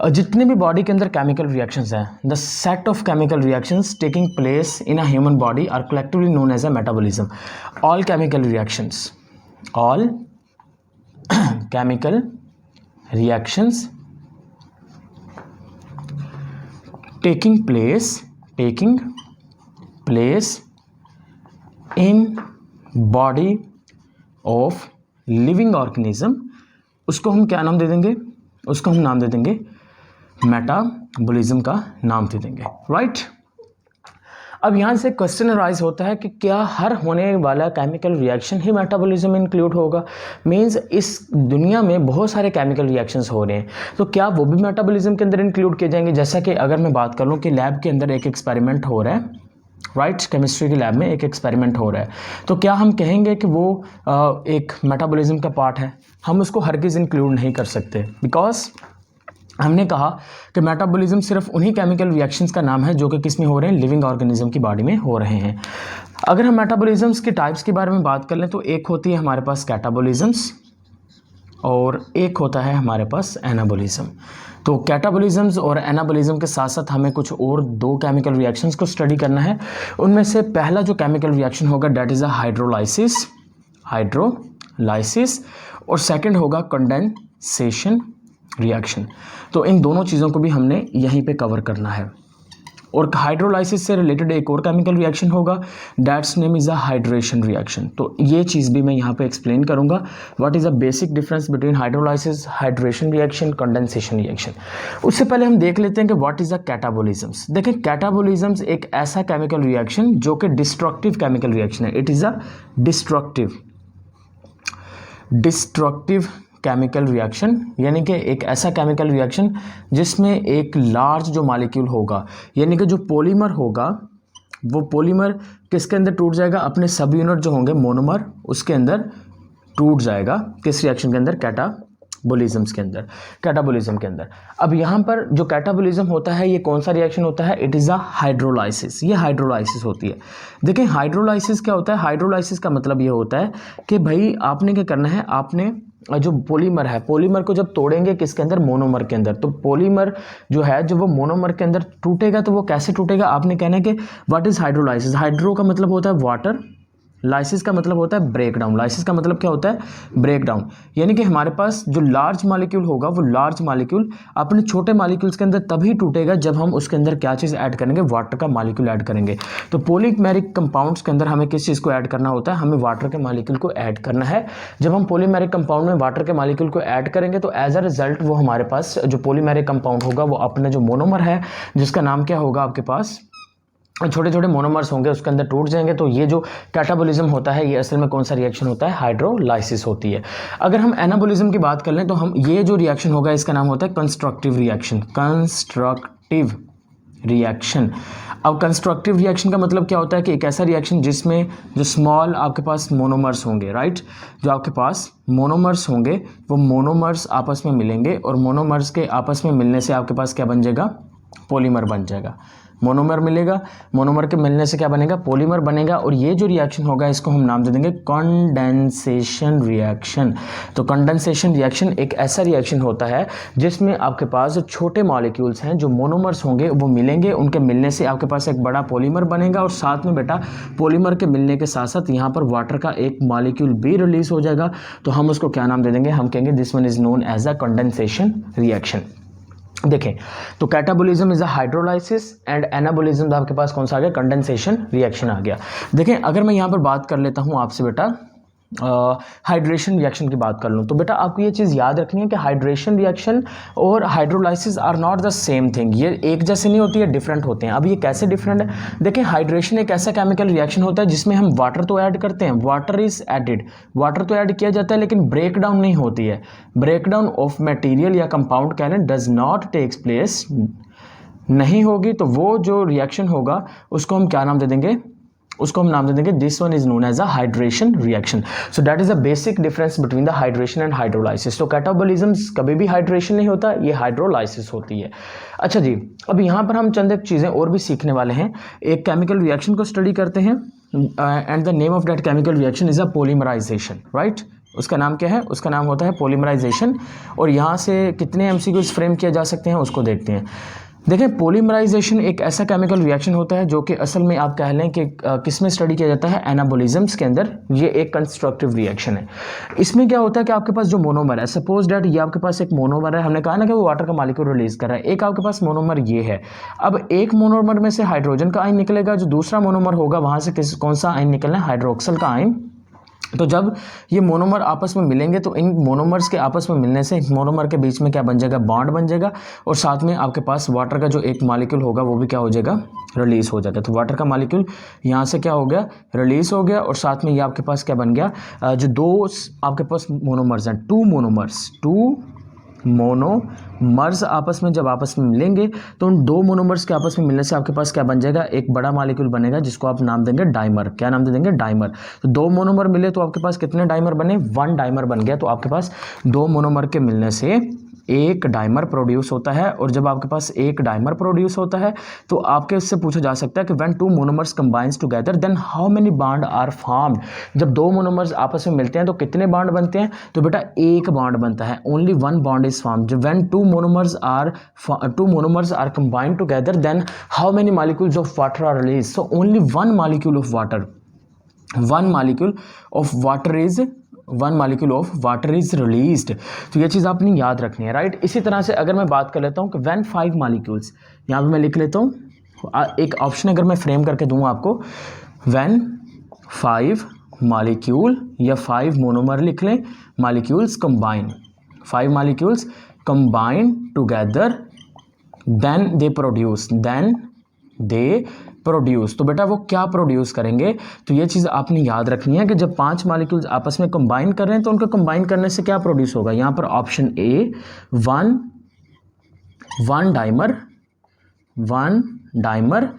जितने भी बॉडी के अंदर केमिकल रिएक्शंस हैं, the set of chemical reactions taking place in a human body are collectively known as a metabolism. All chemical reactions, all chemical reactions taking place in body of living organism, उसको हम क्या नाम दे देंगे? उसको हम नाम दे देंगे मेटाबॉलिज्म का नाम दे देंगे, राइट। अब यहाँ से क्वेश्चन अराइज होता है कि क्या हर होने वाला केमिकल रिएक्शन ही मेटाबॉलिज्म इंक्लूड होगा? मींस इस दुनिया में बहुत सारे केमिकल रिएक्शंस हो रहे हैं, तो क्या वो भी मेटाबॉलिज्म के अंदर इंक्लूड किए जाएंगे? जैसा कि अगर मैं बात कर लूँ कि लैब के अंदर एक एक्सपेरिमेंट हो रहा है, राइट, केमिस्ट्री की लैब में एक एक्सपेरिमेंट हो रहा है, तो क्या हम कहेंगे कि वो एक मेटाबॉलिज्म का पार्ट है? हम उसको हरगिज़ इंक्लूड नहीं कर सकते, बिकॉज हमने कहा कि मेटाबॉलिज्म सिर्फ उन्हीं केमिकल रिएक्शंस का नाम है जो कि किस में हो रहे हैं, लिविंग ऑर्गेनिज्म की बॉडी में हो रहे हैं। अगर हम मेटाबॉलिज्म्स के टाइप्स के बारे में बात कर लें तो एक होती है हमारे पास कैटाबॉलिज्म्स और एक होता है हमारे पास एनाबॉलिज्म। तो कैटाबॉलिज्म्स और एनाबॉलिज्म के साथ साथ हमें कुछ और दो केमिकल रिएक्शंस को स्टडी करना है। उनमें से पहला जो केमिकल रिएक्शन होगा दैट इज़ अ हाइड्रोलाइसिस और सेकंड होगा कंडेंसेशन रिएक्शन। तो इन दोनों चीज़ों को भी हमने यहीं पे कवर करना है। और हाइड्रोलाइसिस से रिलेटेड एक और केमिकल रिएक्शन होगा that's name is a hydration reaction. तो ये चीज़ भी मैं यहाँ पे एक्सप्लेन करूँगा, what is a basic difference between hydrolysis, hydration reaction, condensation reaction. उससे पहले हम देख लेते हैं कि व्हाट इज़ अ कैटाबॉलिज्म्स। देखें, कैटाबॉलिज्म्स एक ऐसा केमिकल रिएक्शन जो कि डिस्ट्रक्टिव केमिकल रिएक्शन है। It is a destructive chemical reaction, यानी कि एक ऐसा केमिकल रिएक्शन जिसमें एक लार्ज जो मॉलिक्यूल होगा, यानी कि जो पॉलीमर होगा, वो पॉलीमर किसके अंदर टूट जाएगा, अपने सब यूनिट जो होंगे मोनोमर उसके अंदर टूट जाएगा। किस रिएक्शन के अंदर, कैटाबॉलिज्म के अंदर। अब यहाँ पर जो कैटाबॉलिज्म होता है ये कौन सा रिएक्शन होता है, इट इज़ अ हाइड्रोलाइसिस। ये हाइड्रोलाइसिस होती है। देखें, हाइड्रोलाइसिस क्या होता है, हाइड्रोलाइसिस का मतलब ये होता है कि भाई आपने क्या करना है, आपने जो पॉलीमर है, पॉलीमर को जब तोड़ेंगे किसके अंदर, मोनोमर के अंदर, तो पॉलीमर जो है जब वो मोनोमर के अंदर टूटेगा तो वो कैसे टूटेगा, आपने कहना है कि व्हाट इज़ हाइड्रोलाइसिस। हाइड्रो का मतलब होता है वाटर, लाइसिस का मतलब होता है ब्रेक डाउन। लाइसिस का मतलब क्या होता है, ब्रेक डाउन। यानी कि हमारे पास जो लार्ज मॉलिक्यूल होगा वो लार्ज मॉलिक्यूल अपने छोटे मॉलिक्यूल्स के अंदर तभी टूटेगा जब हम उसके अंदर क्या चीज़ ऐड करेंगे, वाटर का मॉलिक्यूल ऐड करेंगे। तो पॉलीमेरिक कंपाउंड्स के अंदर हमें किस चीज़ को ऐड करना होता है, हमें वाटर के मॉलिक्यूल को ऐड करना है। जब हम पॉलीमेरिक कंपाउंड में वाटर के मॉलिक्यूल को ऐड करेंगे तो एज अ रिजल्ट वो हमारे पास जो पॉलीमेरिक कंपाउंड होगा वो अपने जो मोनोमर है जिसका नाम क्या होगा आपके पास, छोटे छोटे मोनोमर्स होंगे उसके अंदर टूट जाएंगे। तो ये जो कैटाबॉलिज्म होता है ये असल में कौन सा रिएक्शन होता है, हाइड्रोलाइसिस होती है। अगर हम एनाबॉलिज्म की बात कर लें तो हम ये जो रिएक्शन होगा इसका नाम होता है कंस्ट्रक्टिव रिएक्शन। अब कंस्ट्रक्टिव रिएक्शन का मतलब क्या होता है कि एक ऐसा रिएक्शन जिसमें जो स्मॉल आपके पास मोनोमर्स होंगे, राइट, जो आपके पास मोनोमर्स होंगे वो मोनोमर्स आपस में मिलेंगे और मोनोमर्स के आपस में मिलने से आपके पास क्या बन जाएगा, पॉलीमर बन जाएगा। मोनोमर मिलेगा, मोनोमर के मिलने से क्या बनेगा, पॉलीमर बनेगा। और ये जो रिएक्शन होगा इसको हम नाम दे देंगे कंडेंसेशन रिएक्शन। तो कंडेंसेशन रिएक्शन एक ऐसा रिएक्शन होता है जिसमें आपके पास जो छोटे मॉलिक्यूल्स हैं जो मोनोमर्स होंगे वो मिलेंगे, उनके मिलने से आपके पास एक बड़ा पॉलीमर बनेगा और साथ में बेटा पॉलीमर के मिलने के साथ साथ यहाँ पर वाटर का एक मॉलिक्यूल भी रिलीज हो जाएगा। तो हम उसको क्या नाम दे देंगे, हम कहेंगे this one is known as a condensation reaction. देखें, तो catabolism is a hydrolysis and anabolism आपके पास कौन सा आ गया, कंडेंसेशन रिएक्शन आ गया। देखें, अगर मैं यहाँ पर बात कर लेता हूँ आपसे बेटा हाइड्रेशन रिएक्शन की बात कर लूँ तो बेटा आपको ये चीज़ याद रखनी है कि हाइड्रेशन रिएक्शन और hydrolysis are not the same thing. ये एक जैसे नहीं होती है, डिफरेंट होते हैं। अब ये कैसे डिफरेंट है, देखिए हाइड्रेशन एक ऐसा केमिकल रिएक्शन होता है जिसमें हम वाटर तो ऐड करते हैं, वाटर इज एडेड, वाटर तो ऐड किया जाता है लेकिन ब्रेक डाउन नहीं होती है। ब्रेक डाउन ऑफ मटेरियल या कंपाउंड कह लें डज नॉट टेक्स प्लेस, नहीं होगी। तो वो जो रिएक्शन होगा उसको हम क्या नाम दे देंगे, उसको हम नाम दे देंगे this one is known as a hydration reaction. So that is a basic difference between the hydration and hydrolysis. तो कैटाबॉलिज्म कभी भी हाइड्रेशन नहीं होता, ये हाइड्रोलाइसिस होती है। अच्छा जी, अब यहाँ पर हम चंद एक चीज़ें और भी सीखने वाले हैं। एक केमिकल रिएक्शन को स्टडी करते हैं and the name of that chemical reaction is a polymerization, right. उसका नाम क्या है, उसका नाम होता है पॉलीमराइजेशन। और यहाँ से कितने एमसीक्यूज फ्रेम किए जा सकते हैं उसको देखते हैं। देखें, पॉलीमराइजेशन एक ऐसा केमिकल रिएक्शन होता है जो कि असल में आप कह लें कि किस में स्टडी किया जाता है, एनाबॉलिज्म्स के अंदर। ये एक कंस्ट्रक्टिव रिएक्शन है। इसमें क्या होता है कि आपके पास जो मोनोमर है, सपोज दैट ये आपके पास एक मोनोमर है, हमने कहा ना कि वो वाटर का मॉलिक्यूल रिलीज कर रहा है। एक आपके पास मोनोमर ये है। अब एक मोनोमर में से हाइड्रोजन का आयन निकलेगा, जो दूसरा मोनोमर होगा वहाँ से कौन सा आयन निकलना है, हाइड्रोक्सल का आयन। तो जब ये मोनोमर आपस में मिलेंगे तो इन मोनोमर्स के आपस में मिलने से मोनोमर के बीच में क्या बन जाएगा, बॉन्ड बन जाएगा। और साथ में आपके पास वाटर का जो एक मॉलिक्यूल होगा वो भी क्या हो जाएगा, रिलीज हो जाएगा। तो वाटर का मॉलिक्यूल यहाँ से क्या हो गया, रिलीज हो गया। और साथ में ये आपके पास क्या बन गया, जो दो आपके पास मोनोमर्स हैं, टू मोनोमर्स आपस में जब आपस में मिलेंगे तो उन दो मोनोमर्स के आपस में मिलने से आपके पास क्या बन जाएगा, एक बड़ा मॉलिक्यूल बनेगा जिसको आप नाम देंगे डाइमर। क्या नाम दे देंगे, डाइमर। तो दो मोनोमर मिले तो आपके पास कितने डाइमर बने, 1 डाइमर बन गया। तो आपके पास दो मोनोमर के मिलने से एक डाइमर प्रोड्यूस होता है। और जब आपके पास एक डाइमर प्रोड्यूस होता है तो आपके इससे पूछा जा सकता है कि when 2 monomers combines together then how many bond are formed. जब दो मोनोमर्स आपस में मिलते हैं तो कितने बॉन्ड बनते हैं, तो बेटा एक बॉन्ड बनता है, ओनली 1 बॉन्ड इज फॉर्म्ड। जब when 2 monomers are combined together then how many molecules of water are release. So only 1 molecule of water, 1 molecule of water is released. तो ये चीज़ आपने याद रखनी है, राइट। इसी तरह से अगर मैं बात कर लेता हूँ कि व्हेन 5 मॉलिक्यूल्स, यहाँ पे मैं लिख लेता हूँ एक ऑप्शन अगर मैं फ्रेम करके दूँ आपको, व्हेन 5 मॉलिक्यूल या 5 मोनोमर लिख लें, molecules combine, 5 molecules combine together then they produce. तो बेटा वो क्या प्रोड्यूस करेंगे, तो ये चीज़ आपने याद रखनी है कि जब 5 मॉलिक्यूल्स आपस में कंबाइन कर रहे हैं तो उनको कंबाइन करने से क्या प्रोड्यूस होगा। यहाँ पर option A 1 dimer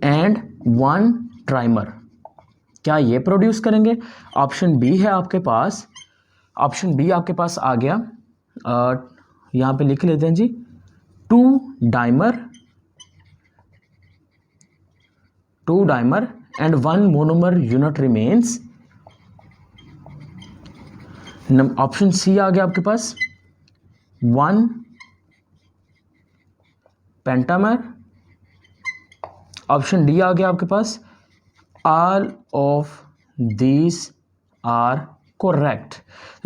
and 1 trimer, क्या ये प्रोड्यूस करेंगे। ऑप्शन बी है आपके पास, ऑप्शन बी आपके पास आ गया, यहाँ पे लिख लेते हैं जी, 2 dimer and 1 monomer unit remains। Option C आ गया आपके पास, 1 पेंटामर। ऑप्शन डी आ गया आपके पास, all of these are correct.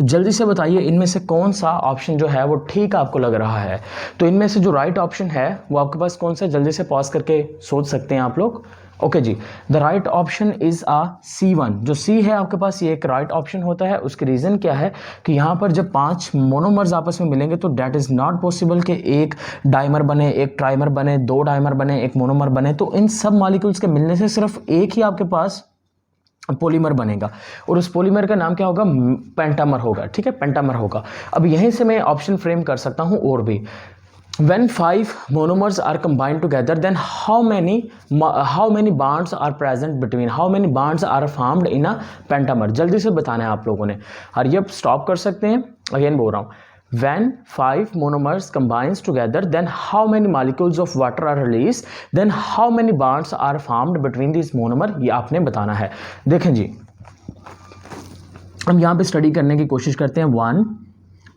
जल्दी से बताइए इनमें से कौन सा ऑप्शन जो है वो ठीक आपको लग रहा है। तो इनमें से जो राइट ऑप्शन है वो आपके पास कौन सा, जल्दी से पॉज करके सोच सकते हैं आप लोग। ओके जी, the right option is C1। जो सी है आपके पास ये एक राइट ऑप्शन होता है। उसकी रीज़न क्या है कि यहाँ पर जब 5 मोनोमर्स आपस में मिलेंगे तो डैट इज़ नॉट पॉसिबल कि एक डाइमर बने, एक ट्राइमर बने, 2 डाइमर बने, एक मोनोमर बने। तो इन सब मॉलिक्यूल्स के मिलने से सिर्फ एक ही आपके पास पॉलीमर बनेगा और उस पॉलीमर का नाम क्या होगा, पेंटामर होगा। ठीक है, पेंटामर होगा। अब यहीं से मैं ऑप्शन फ्रेम कर सकता हूँ और भी, when 5 monomers are combined together then how many bonds are present between, how many bonds are formed in a pentamer। जल्दी से बताना है आप लोगों ने। और ये स्टॉप कर सकते हैं, अगेन बोल रहा हूँ, when 5 monomers combines together then how many molecules of water are released then how many bonds are formed between these monomer, ये आपने बताना है। देखें जी, हम यहाँ पे स्टडी करने की कोशिश करते हैं। 1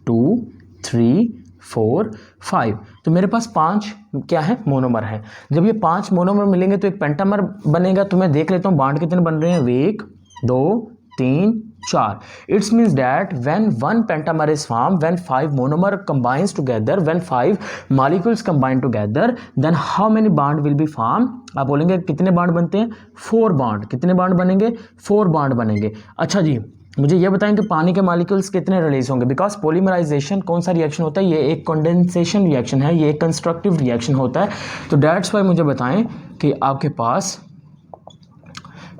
2 3 4 5, तो मेरे पास 5 क्या है, मोनोमर है। जब ये 5 मोनोमर मिलेंगे तो एक पेंटामर बनेगा। तो मैं देख लेता हूँ बॉन्ड कितने बन रहे हैं, 1 2 3 4। It's means that when 1 pentamer is form, when 5 monomer combines together, when 5 molecules combine together then how many bond will be form. आप बोलेंगे कितने बॉन्ड बनते हैं, 4 बॉन्ड। कितने बॉन्ड बनेंगे, 4 बॉन्ड बनेंगे। अच्छा जी, मुझे ये बताएं कि पानी के मॉलिक्यूल्स कितने रिलीज होंगे। बिकॉज पॉलीमराइजेशन कौन सा रिएक्शन होता है, ये एक कंडेंसेशन रिएक्शन है, ये एक कंस्ट्रक्टिव रिएक्शन होता है। तो दैट्स वाई मुझे बताएं कि आपके पास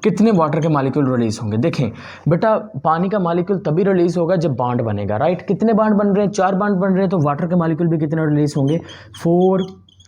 कितने वाटर के मॉलिक्यूल रिलीज होंगे। देखें बेटा, पानी का मॉलिक्यूल तभी रिलीज होगा जब बॉन्ड बनेगा, राइट। कितने बॉन्ड बन रहे हैं, 4 बॉन्ड बन रहे हैं। तो वाटर के मॉलिक्यूल भी कितने रिलीज होंगे, 4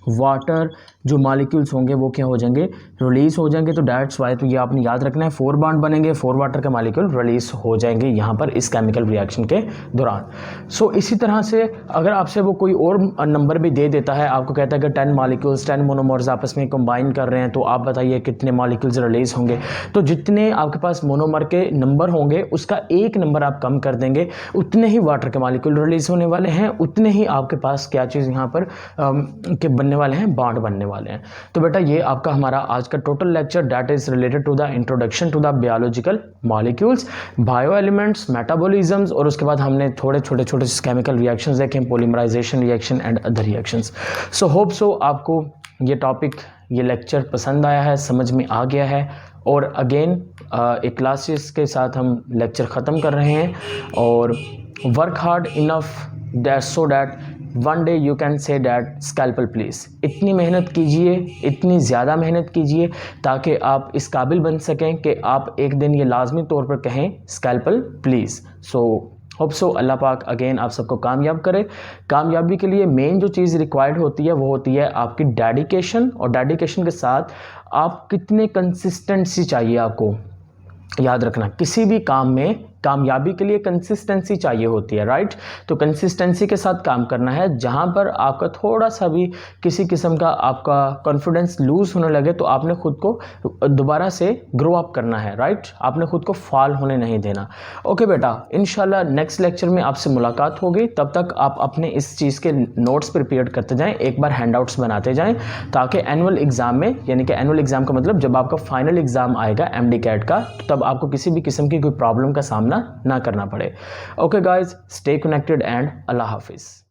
वाटर जो मॉलिक्यूल्स होंगे वो क्या हो जाएंगे, रिलीज हो जाएंगे। तो दैट्स वाई, तो ये आपने याद रखना है, 4 बॉन्ड बनेंगे, 4 वाटर के मॉलिक्यूल रिलीज हो जाएंगे यहाँ पर इस केमिकल रिएक्शन के दौरान। सो इसी तरह से अगर आपसे वो कोई और नंबर भी दे देता है, आपको कहता है कि 10 मॉलिक्यूल्स 10 मोनोमर्स आपस में कंबाइन कर रहे हैं, तो आप बताइए कितने मॉलिक्यूल्स रिलीज होंगे। तो जितने आपके पास मोनोमर के नंबर होंगे उसका एक नंबर आप कम कर देंगे, उतने ही वाटर के मॉलिक्यूल रिलीज होने वाले हैं, उतने ही आपके पास क्या चीज़ यहाँ पर के बनने वाले हैं, बॉन्ड बनने वाले हैं। तो बेटा ये आपका हमारा आज का total lecture that is related to the introduction to the biological molecules, bio elements, metabolisms, और उसके बाद हमने थोड़े छोटे छोटे केमिकल रिएक्शंस देखे, polymerization reaction and other reactions. So hope so आपको ये टॉपिक, ये लेक्चर पसंद आया है, समझ में आ गया है। और अगेन एक क्लासेस के साथ हम लेक्चर ख़त्म कर रहे हैं। और work hard enough that so that one day you can say that scalpel please. इतनी मेहनत कीजिए, इतनी ज़्यादा मेहनत कीजिए ताकि आप इस काबिल बन सकें कि आप एक दिन ये लाजमी तौर पर कहें scalpel please. So hope so अल्लाह पाक अगेन आप सबको कामयाब करे। कामयाबी के लिए मेन जो चीज़ रिक्वायर्ड होती है वो होती है आपकी डेडिकेशन, और डेडिकेशन के साथ आप कितने कंसिस्टेंसी चाहिए आपको। याद रखना किसी भी काम में कामयाबी के लिए कंसिस्टेंसी चाहिए होती है, राइट। तो कंसिस्टेंसी के साथ काम करना है। जहाँ पर आपका थोड़ा सा भी किसी किस्म का आपका कॉन्फिडेंस लूज़ होने लगे तो आपने खुद को दोबारा से ग्रो अप करना है, राइट। आपने खुद को फॉल होने नहीं देना। ओके बेटा, इंशाल्लाह नेक्स्ट लेक्चर में आपसे मुलाकात होगी। तब तक आप अपने इस चीज़ के नोट्स प्रिपेयर करते जाएँ, एक बार हैंडआउट्स बनाते जाएँ, ताकि एनुअल एग्ज़ाम में, यानी कि एनुअल एग्ज़ाम का मतलब जब आपका फाइनल एग्ज़ाम आएगा MD कैट का, तब आपको किसी भी किस्म की कोई प्रॉब्लम का सामना ना करना पड़े। Okay guys, stay connected and अल्लाह हाफिज़।